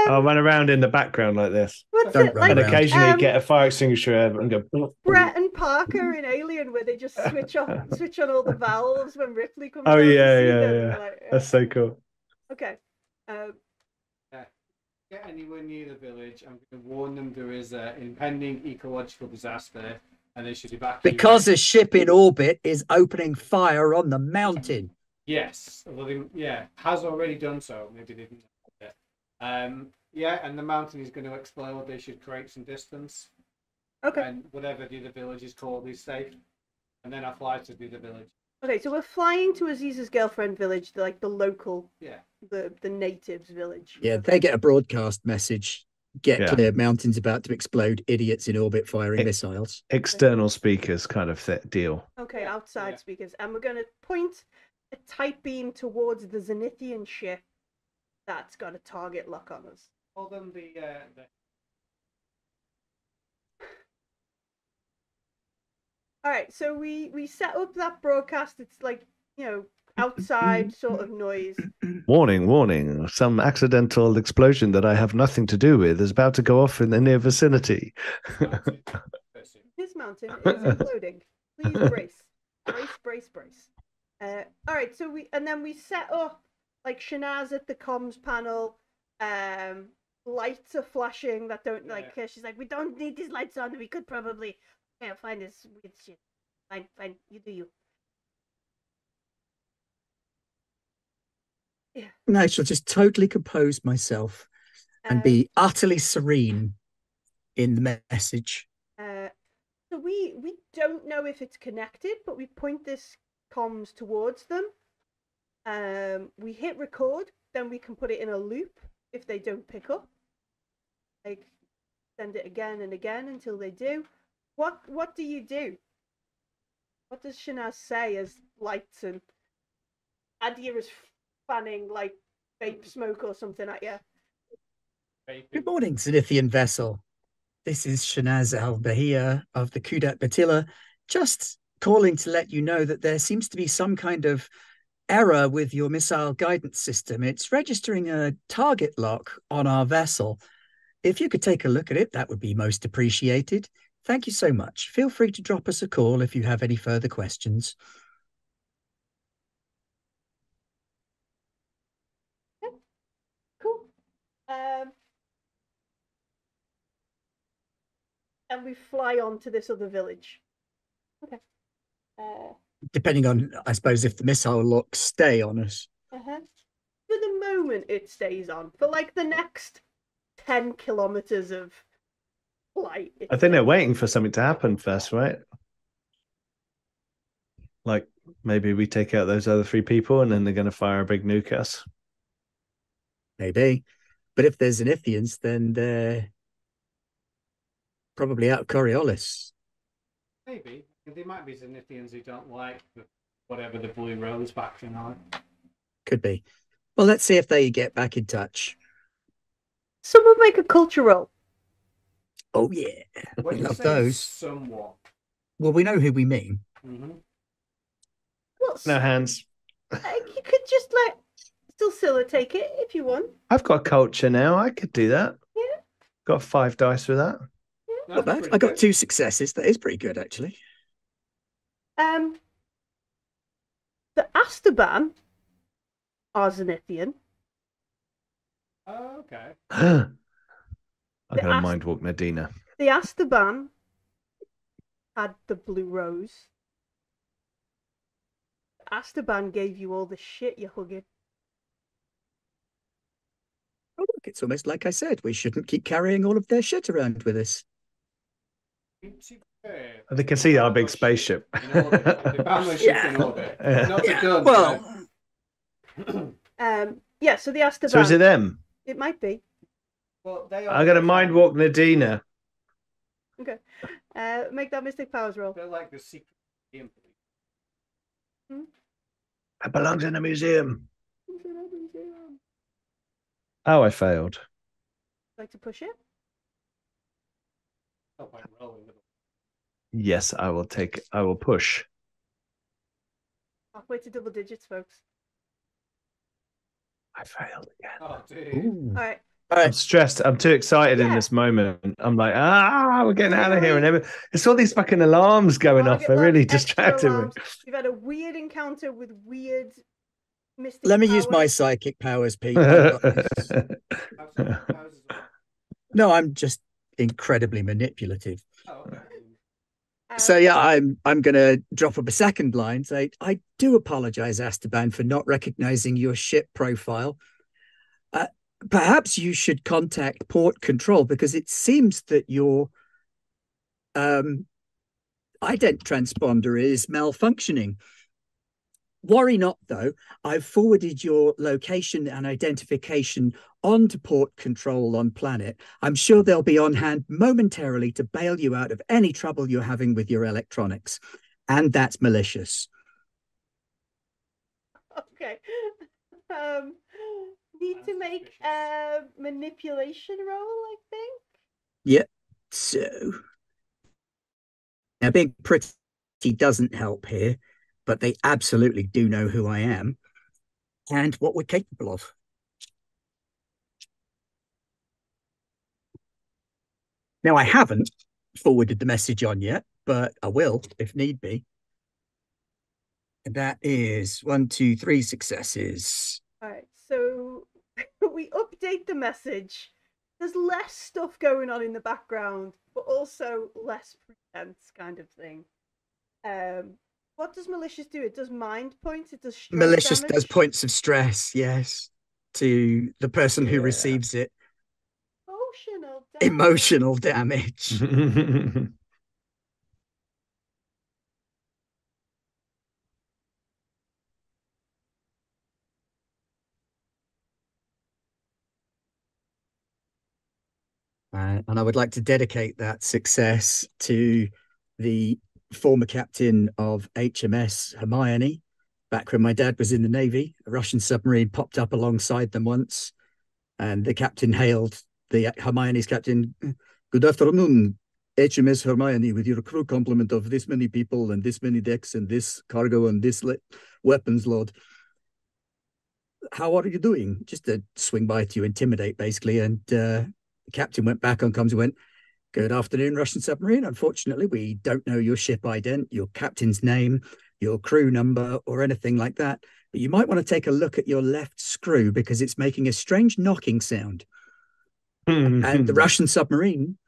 I'll run around in the background like this. what's Don't it run And like? around. occasionally get a fire extinguisher and go. Brett and Parker in Alien, where they just switch on all the valves when Ripley comes. Oh, down to yeah, see yeah, them, yeah. and like, That's so cool. Okay. Get anywhere near the village. I'm going to warn them there is an impending ecological disaster and they should evacuate. Because a ship in orbit is opening fire on the mountain. Yes. Well, yeah, has already done so. Maybe they didn't know it. Yeah, and the mountain is going to explode. They should create some distance. Okay. And whatever the other village is called is safe. And then I fly to the other village. Okay, so we're flying to Aziz's girlfriend village, like the local, Yeah. the natives village. Yeah, they get a broadcast message. Get Yeah. clear, mountain's about to explode. Idiots in orbit firing It- missiles. External speakers kind of deal. Okay, Yeah, outside yeah. speakers, and we're going to point a tight beam towards the Zenithian ship that's got a target lock on us. Call them the All right, so we set up that broadcast. It's like, you know, outside sort of noise. Warning, warning. Some accidental explosion that I have nothing to do with is about to go off in the near vicinity. mountain. This mountain is imploding. Please brace, brace. All right, so we set up like Shanaz at the comms panel. Lights are flashing that don't like. She's like, we don't need these lights on. We could probably. Yeah, find this weird shit. Fine. You do you. Yeah. No, I shall just totally compose myself and be utterly serene in the message. So we don't know if it's connected, but we point this comms towards them. We hit record, then we can put it in a loop if they don't pick up. Like send it again and again until they do. What do you do? What does Shanaz say as lights and Adia is fanning like vape smoke or something at you? Good morning, Zenithian vessel. This is Shanaz al-Bahia of the Kudat Batilla. Just calling to let you know that there seems to be some kind of error with your missile guidance system. It's registering a target lock on our vessel. If you could take a look at it, that would be most appreciated. Thank you so much. Feel free to drop us a call if you have any further questions. Cool. And we fly on to this other village. Okay. Depending on, I suppose, if the missile locks stay on us. For the moment, it stays on. For like the next 10 kilometers of flight. I think they're waiting for something to happen first, right? Like maybe we take out those other 3 people and then they're going to fire a big nuke at us. Maybe. But if there's Zenithians, then they're probably out of Coriolis. Maybe. There might be Zenithians who don't like whatever the Blue Rose faction are. Could be. Well, let's see if they get back in touch. Someone make a culture roll. Oh yeah, When you love say those. somewhat. Well, we know who we mean. Mm-hmm. Well, No hands. you could just let Dulcilla take it if you want. I've got culture now. I could do that. Yeah. Got 5 dice for that. Not bad. I got 2 successes. That is pretty good, actually. The Astaban are Zenithian. Oh, okay. I'm going to mind walk Nadina. The Astaban had the blue rose. Astaban gave you all the shit you're hugging. Oh, look, it's almost like I said. We shouldn't keep carrying all of their shit around with us. They can see our big spaceship. In orbit. They found my ship in orbit. Not Yeah. done. Well, yeah, so the Astaban. So is it them? It might be. Well, they I'm going to mind walk Nadina. Okay. Make that Mystic Powers roll. They're like the secret museum. It belongs in a museum. Oh, I failed. Like to push it? Oh, by rolling. Yes, I will push. Halfway to double digits, folks. I failed again. Oh, dude. ooh. All right. I'm stressed. I'm too excited in Yeah. this moment. I'm like, we're getting out of here. And it's all these fucking alarms going off. They're really distracting me. We've had a weird encounter with weird mystic Let me powers. use my psychic powers, Pete. I've got this. No, I'm just incredibly manipulative. Oh, okay. So yeah, I'm gonna drop up a second line. Say, I do apologize, Astaban, for not recognizing your ship profile. Perhaps you should contact port control because it seems that your ident transponder is malfunctioning. Worry not, though. I've forwarded your location and identification onto port control on planet. I'm sure they'll be on hand momentarily to bail you out of any trouble you're having with your electronics. And that's malicious. Okay. Need to make a manipulation roll, I think. Yep. So now being pretty doesn't help here, but they absolutely do know who I am and what we're capable of. Now, I haven't forwarded the message on yet, but I will if need be. And that is 1, 2, 3 successes. All right, so we update the message. There's less stuff going on in the background, but also less pretense kind of thing. What does malicious do? It does mind points. It does stress malicious damage? does points of stress, yes, to the person who receives it. Emotional damage. And I would like to dedicate that success to the former captain of HMS Hermione. Back when my dad was in the Navy, a Russian submarine popped up alongside them once, and the captain hailed the Hermione's captain, "Good afternoon, HMS Hermione, with your crew complement of this many people and this many decks and this cargo and this weapons load. How are you doing?" Just to swing by to intimidate, basically. And the captain went back on comms and went, "Good afternoon, Russian submarine. Unfortunately, we don't know your ship ident, your captain's name, your crew number, or anything like that. But you might want to take a look at your left screw because it's making a strange knocking sound." And the Russian submarine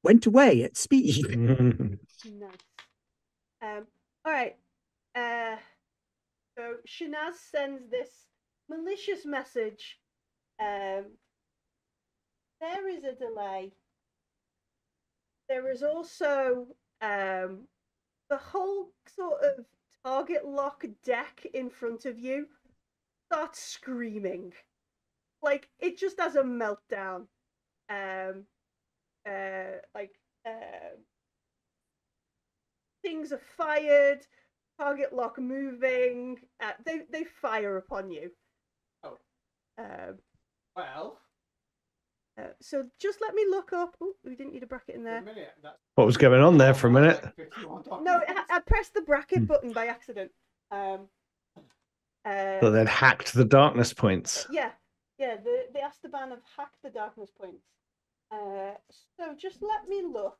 went away at speed. Nice. All right. So Shanaz sends this malicious message. There is a delay. There is also the whole sort of target lock deck in front of you starts screaming. Like, it just has a meltdown. Things are fired, target lock moving. They fire upon you. Oh. Um, Well. So just let me look up. Oh, we didn't need a bracket in For a there. minute, that's What was going on there for a minute? like 51 No, I pressed the bracket button by accident. So they'd hacked the darkness points. Yeah, the Astaban have hacked the darkness points. So just let me look.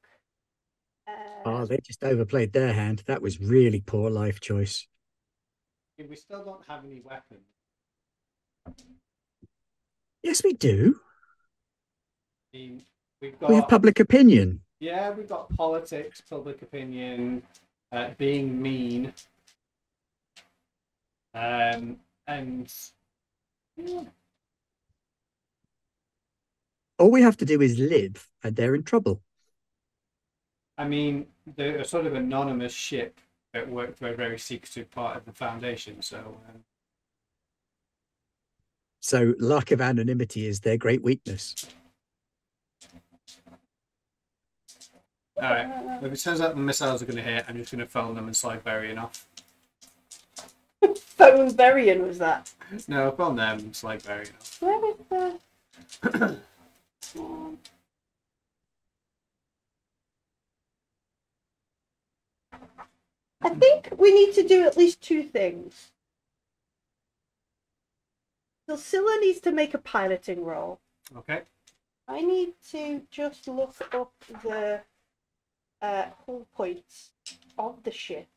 Oh, they just overplayed their hand. That was really poor life choice. We still don't have any weapons. Yes, we do. I mean, We have public opinion. Yeah, we've got politics, public opinion, being mean, and yeah. All we have to do is live, and they're in trouble. I mean, they're a sort of anonymous ship that work for a very secretive part of the Foundation, so... So lack of anonymity is their great weakness. Alright, if it turns out the missiles are going to hit, I'm just going to phone them and slide Berrien off. Phone Berrien was that? No, phone them and slide Berrien off. Where is the... I think we need to do at least two things. Scylla needs to make a piloting roll. Okay. I need to just look up the hull points of the ship.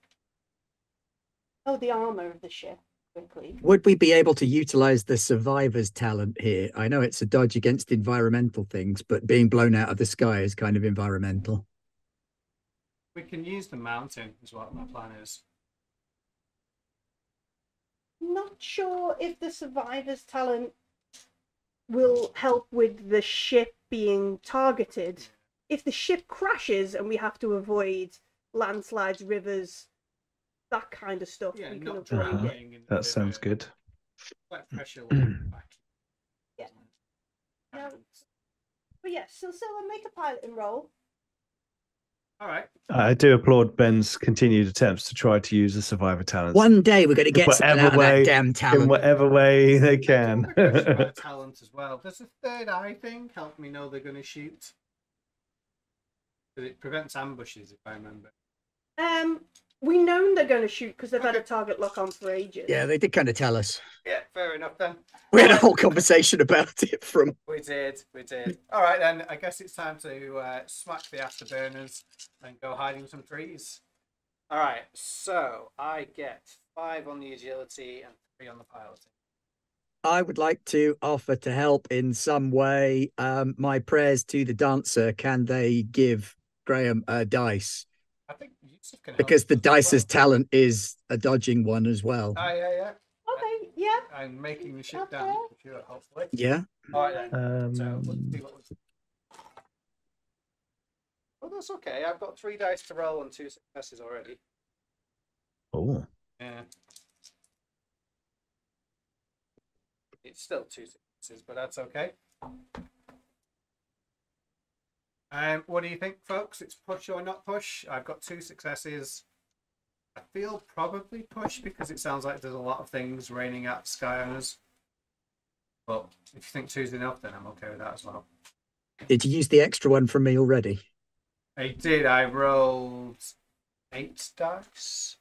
Oh, the armor of the ship, quickly. Would we be able to utilize the survivor's talent here? I know it's a dodge against environmental things, but being blown out of the sky is kind of environmental. We can use the mountain, is what my plan is. Not sure if the survivor's talent will help with the ship being targeted. If the ship crashes and we have to avoid landslides, rivers, that kind of stuff, Yeah, we can not avoid it. That sounds good. Quite pressure back. Yeah. No, but yeah, so Scylla, make a piloting roll. All right. I do applaud Ben's continued attempts to try to use the survivor talents. One day we're going to get something out of that damn in talent. whatever way they can. I do have a question about talent as well. Does the third eye thing help me know they're going to shoot? But it prevents ambushes, if I remember. We know they're going to shoot because they've had a target lock on for ages. Yeah, they did kind of tell us. Yeah, fair enough then. We had a whole conversation about it from... We did. All right then, I guess it's time to smack the afterburners and go hide in some trees. All right, so I get 5 on the agility and 3 on the piloting. I would like to offer to help in some way. My prayers to the dancer, can they give Graham a dice? I think Yusuf can help Because the us as well. dice's talent is a dodging one as well. Oh, yeah. Okay, yeah. I'm making the ship down, hopefully. Yeah. All right then. So let's see what we... Oh, that's okay. I've got 3 dice to roll and 2 successes already. Oh. Yeah. It's still 2 successes, but that's okay. What do you think, folks? It's push or not push? I've got 2 successes. I feel probably push because it sounds like there's a lot of things raining out the sky on us. But if you think 2's enough, then I'm okay with that as well. Did you use the extra one from me already? I did. I rolled 8 dice.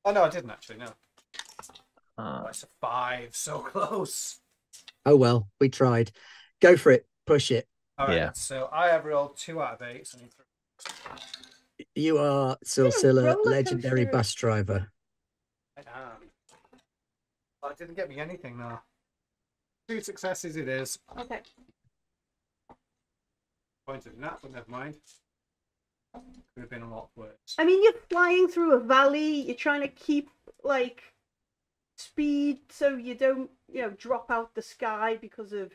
Oh, no, I didn't actually, no. That's a 5. So close. Oh, well, we tried. Go for it. Push it. All right, Yeah. so I have rolled 2 out of 8. So I need 3. You are Silsilla, roller legendary coaster. bus driver. I am. Oh, it didn't get me anything, though. 2 successes it is. Okay. Pointed in that, but never mind. Could have been a lot worse. I mean, you're flying through a valley. You're trying to keep, like, speed so you don't, drop out the sky because of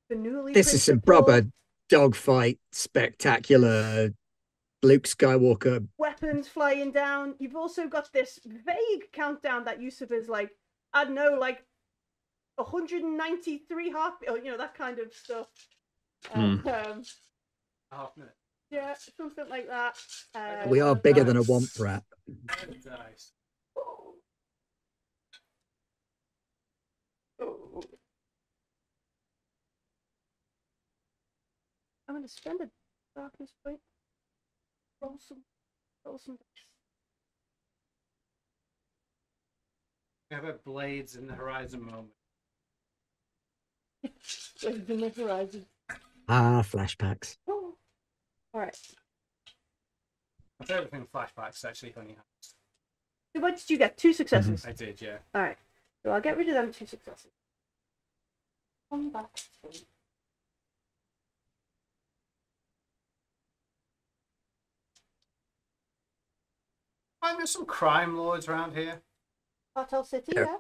the newly. This is some proper dogfight, spectacular Luke Skywalker. Weapons flying down. You've also got this vague countdown that Yusuf is like, I don't know, like 193 heartbeat, or that kind of stuff. Half minute. Yeah, something like that. We are bigger than a womp rat. Dice. going to spend a darkness point. Roll some dice. We have a blades in the horizon moment. Blades in the horizon. Ah, flashbacks. Oh. All right. My favourite thing flashbacks is actually Honey Hearts. So what did you get? 2 successes. I did, yeah. All right. So I'll get rid of them 2 successes. Come back. Find there's some crime lords around here. Cartel City, There- yeah.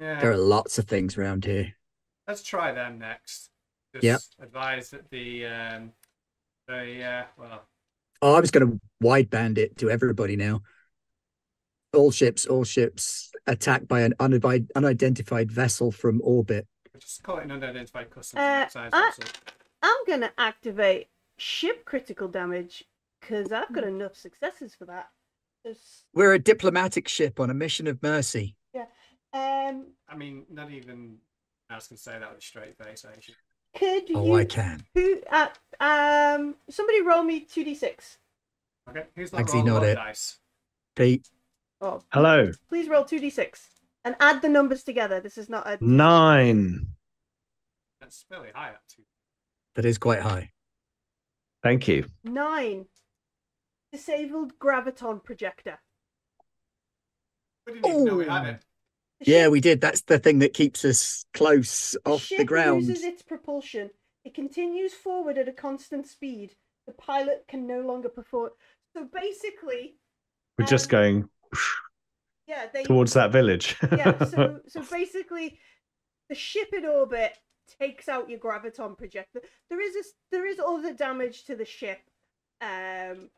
Yeah. There are lots of things around here. Let's try them next. Just Yep. advise that well, Oh, I was going to wideband it to everybody now. All ships attacked by an unidentified vessel from orbit. just call it an unidentified custom size I- vessel. I'm going to activate ship critical damage because I've got enough successes for that. We're a diplomatic ship on a mission of mercy. I mean, not even I was going to say that with a straight face, actually. Could Oh, you? I can. Somebody roll me 2d6. Okay, who's not Actually, rolling not a lot it. of dice? Pete, Oh, Hello. please roll 2d6 and add the numbers together. This is not a 9. That's fairly high up too. that is quite high. Thank you. 9. Disabled graviton projector. We didn't even know we Oh. had it. The Yeah, ship- we did. That's the thing that keeps us close off the ship ground. loses its propulsion. It continues forward at a constant speed. The pilot can no longer perform. So basically, We're just going yeah, they towards that village. yeah. So basically, the ship in orbit takes out your graviton projector. There is other damage to the ship, and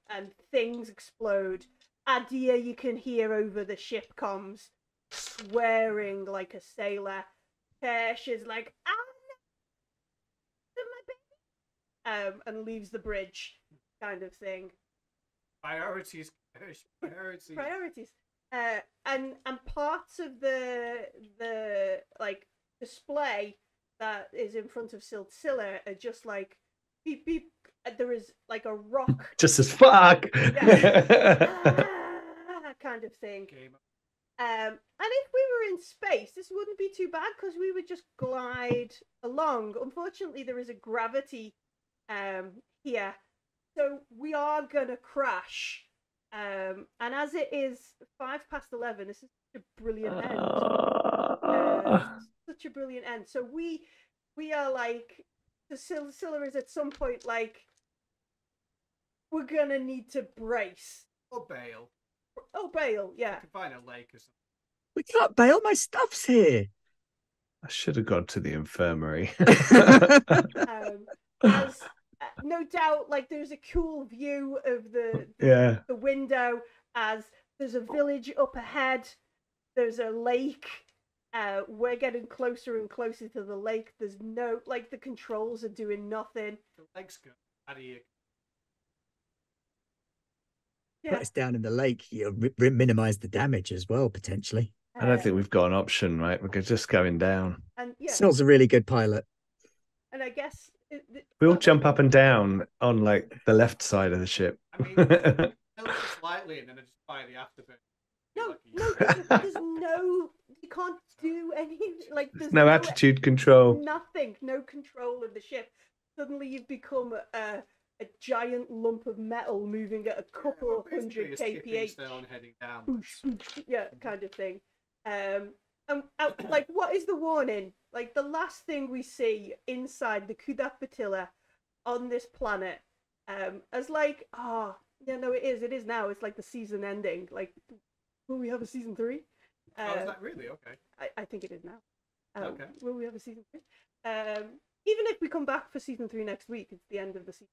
things explode. Adia, you can hear over the ship comms, swearing like a sailor. Tesh is like, my baby, and leaves the bridge, kind of thing. Priorities. Priorities. Priorities. And parts of the like display that is in front of Siltsilla are just like beep beep. There is like a rock Just as fuck. kind of thing. Game. And if we were in space, this wouldn't be too bad because we would just glide along. Unfortunately, there is a gravity here, so we are gonna crash. And as it is 11:05, this is such a brilliant end. Such a brilliant end. So we are like, the Scylla is at some point like, we're gonna need to brace. Or bail. Oh, bail, You yeah. can find a lake or something. We can't bail. My stuff's here. I should have gone to the infirmary. As no doubt, like there's a cool view of the window as there's a village up ahead. There's a lake. We're getting closer and closer to the lake. There's no like the controls are doing nothing. The lake's good. How do you? Yeah. Put us down in the lake. You minimize the damage as well, potentially. I don't think we've got an option, right? We're just going down. And yeah, Snell's a really good pilot. and I guess We all jump up and down on like the left side of the ship. I mean, tilt it slightly and then I just fire the afterburn. there's no, you can't do any like there's No attitude control. nothing, no control of the ship. Suddenly you've become a giant lump of metal moving at a couple of hundred kph. Heading down. Yeah, kind of thing. And like, what is the warning? Like, the last thing we see inside the Kudak Batilla on this planet, as like, yeah, no, it is now. It's like the season ending. Like, will we have a season 3? Oh, is that really? Okay. I think it is now. Okay. Will we have a season 3? Even if we come back for season 3 next week, it's the end of the season.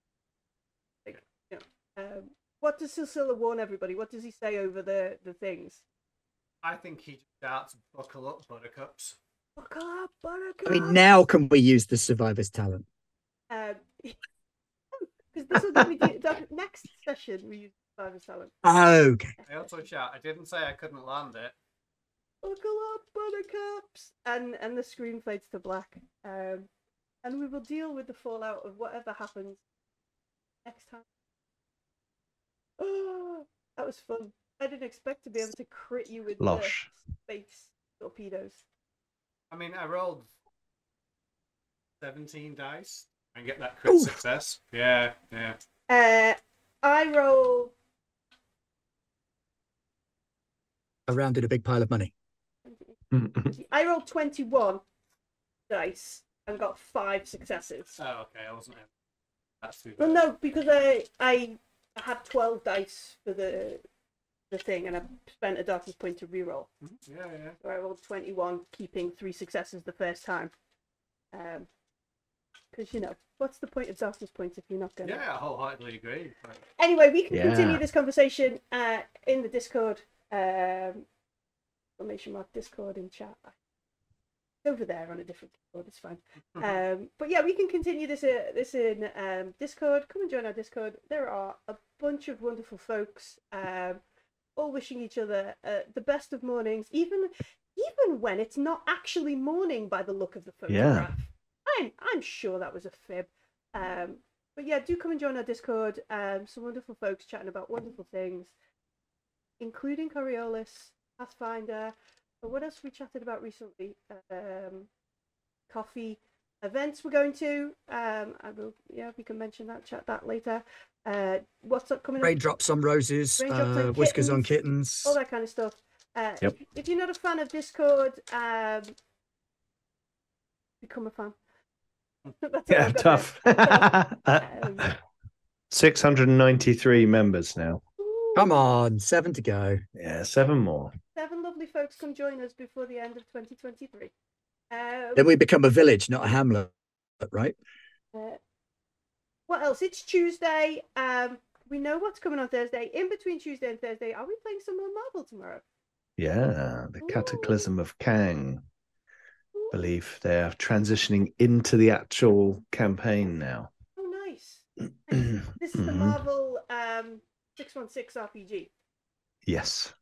Like, you know, what does Silsilla warn everybody? What does he say over the things? I think he just shouts, "Buckle up, buttercups." Buckle up, buttercups! I mean, now can we use the survivor's talent? Because this will give me the next session we use Survivor's Talent. Okay. I also shout, "I didn't say I couldn't land it." Buckle up, buttercups! And the screen fades to black. And we will deal with the fallout of whatever happens next time. Oh, that was fun. I didn't expect to be able to crit you with Losh. the space torpedoes. I mean, I rolled 17 dice and get that crit success. Yeah. I rolled. I rounded a big pile of money. I rolled 21 dice and got 5 successes. Oh, okay. I wasn't. That's too bad. Well, no, because I had 12 dice for the thing, and I spent a darkness point to reroll. Yeah. So I rolled 21, keeping 3 successes the first time. Because what's the point of darkness points if you're not going to? Yeah, I wholeheartedly agree. Right. Anyway, we can continue this conversation in the Discord. Exclamation mark Discord in chat. Over there on a different Discord, it's fine. But yeah, we can continue this in Discord. Come and join our Discord. There are a bunch of wonderful folks, all wishing each other the best of mornings, even when it's not actually morning by the look of the photograph. Yeah. I'm sure that was a fib. But yeah, do come and join our Discord. Some wonderful folks chatting about wonderful things, including Coriolis, Pathfinder. But what else we chatted about recently? Coffee events we're going to. We can mention that, chat that later. What's up coming? Raindrops on roses, whiskers on kittens, all that kind of stuff. If you're not a fan of Discord, become a fan. Tough. 693 members now. Come on, 7 to go. Yeah, 7 more. 7 lovely folks come join us before the end of 2023. Then we become a village, not a hamlet, right? What else? It's Tuesday. We know what's coming on Thursday. In between Tuesday and Thursday, are we playing some more Marvel tomorrow? Yeah, the Cataclysm of Kang. I believe they're transitioning into the actual campaign now. Oh, nice. This is the Marvel 616 RPG. Yes.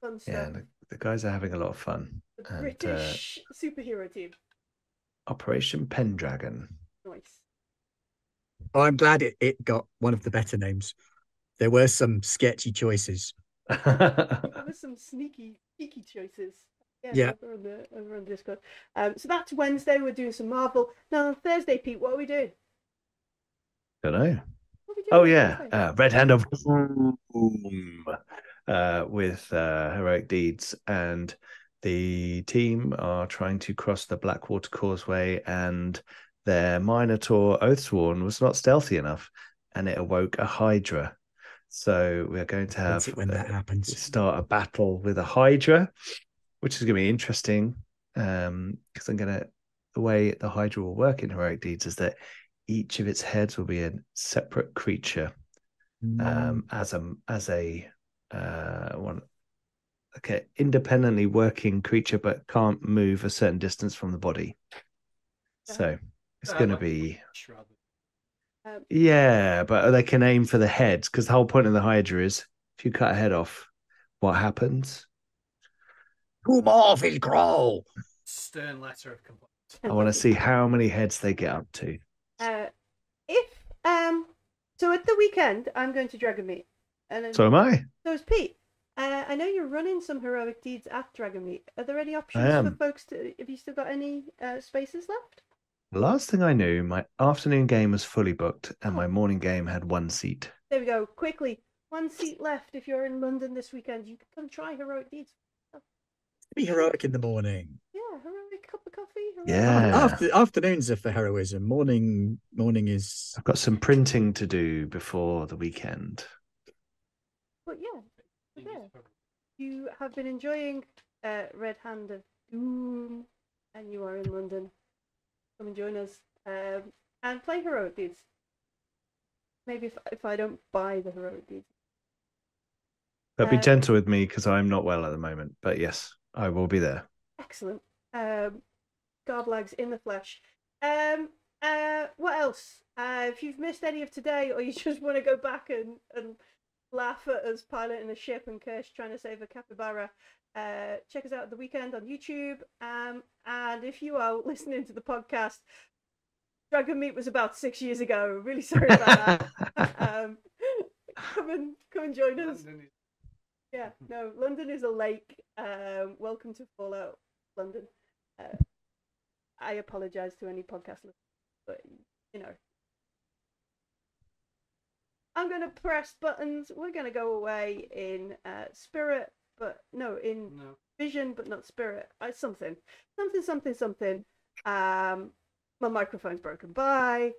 Fun stuff. Yeah, the guys are having a lot of fun. The British superhero team. Operation Pendragon. Nice. Oh, I'm glad it got one of the better names. There were some sketchy choices. There were some sneaky choices. Yeah. Over on Discord. So that's Wednesday. We're doing some Marvel. Now on Thursday, Pete, what are we doing? Don't know. Oh yeah, Red Hand of Doom with heroic deeds, and the team are trying to cross the Blackwater Causeway, and their Minotaur Oathsworn was not stealthy enough, and it awoke a Hydra. So we're going to have when that happens, start a battle with a Hydra, which is going to be interesting. Because the way the Hydra will work in heroic deeds is that each of its heads will be a separate creature, independently working creature, but can't move a certain distance from the body. So it's going to be, but they can aim for the heads, because the whole point of the Hydra is if you cut a head off, what happens? Come off his crawl. Stern letter of complaint. I want to see how many heads they get up to. So at the weekend, I'm going to Dragonmeet. So am I. So is Pete. I know you're running some heroic deeds at Dragonmeet. Are there any options for folks to? Have you still got any spaces left? The last thing I knew, my afternoon game was fully booked, and my morning game had 1 seat. There we go. Quickly, 1 seat left. If you're in London this weekend, you can come try heroic deeds. Be heroic in the morning. Yeah, heroic cup of coffee. Afternoons are for heroism. Morning is. I've got some printing to do before the weekend. But yeah, you have been enjoying Red Hand of Doom, and you are in London. Come and join us and play heroic deeds. Maybe if I don't buy the heroic deeds. But be gentle with me, because I'm not well at the moment. But yes, I will be there. Excellent. Garblags in the flesh. What else? If you've missed any of today, or you just want to go back and laugh at us piloting a ship and Kirsch trying to save a capybara, check us out at the weekend on YouTube. And if you are listening to the podcast Dragon Meat was about 6 years ago. Really sorry about that. Come and join us. Yeah, no, London is a lake. Welcome to Fallout London. I apologise to any podcast listeners, but you know, I'm gonna press buttons. We're gonna go away in spirit, but no, in vision, but not spirit. Something. My microphone's broken. Bye.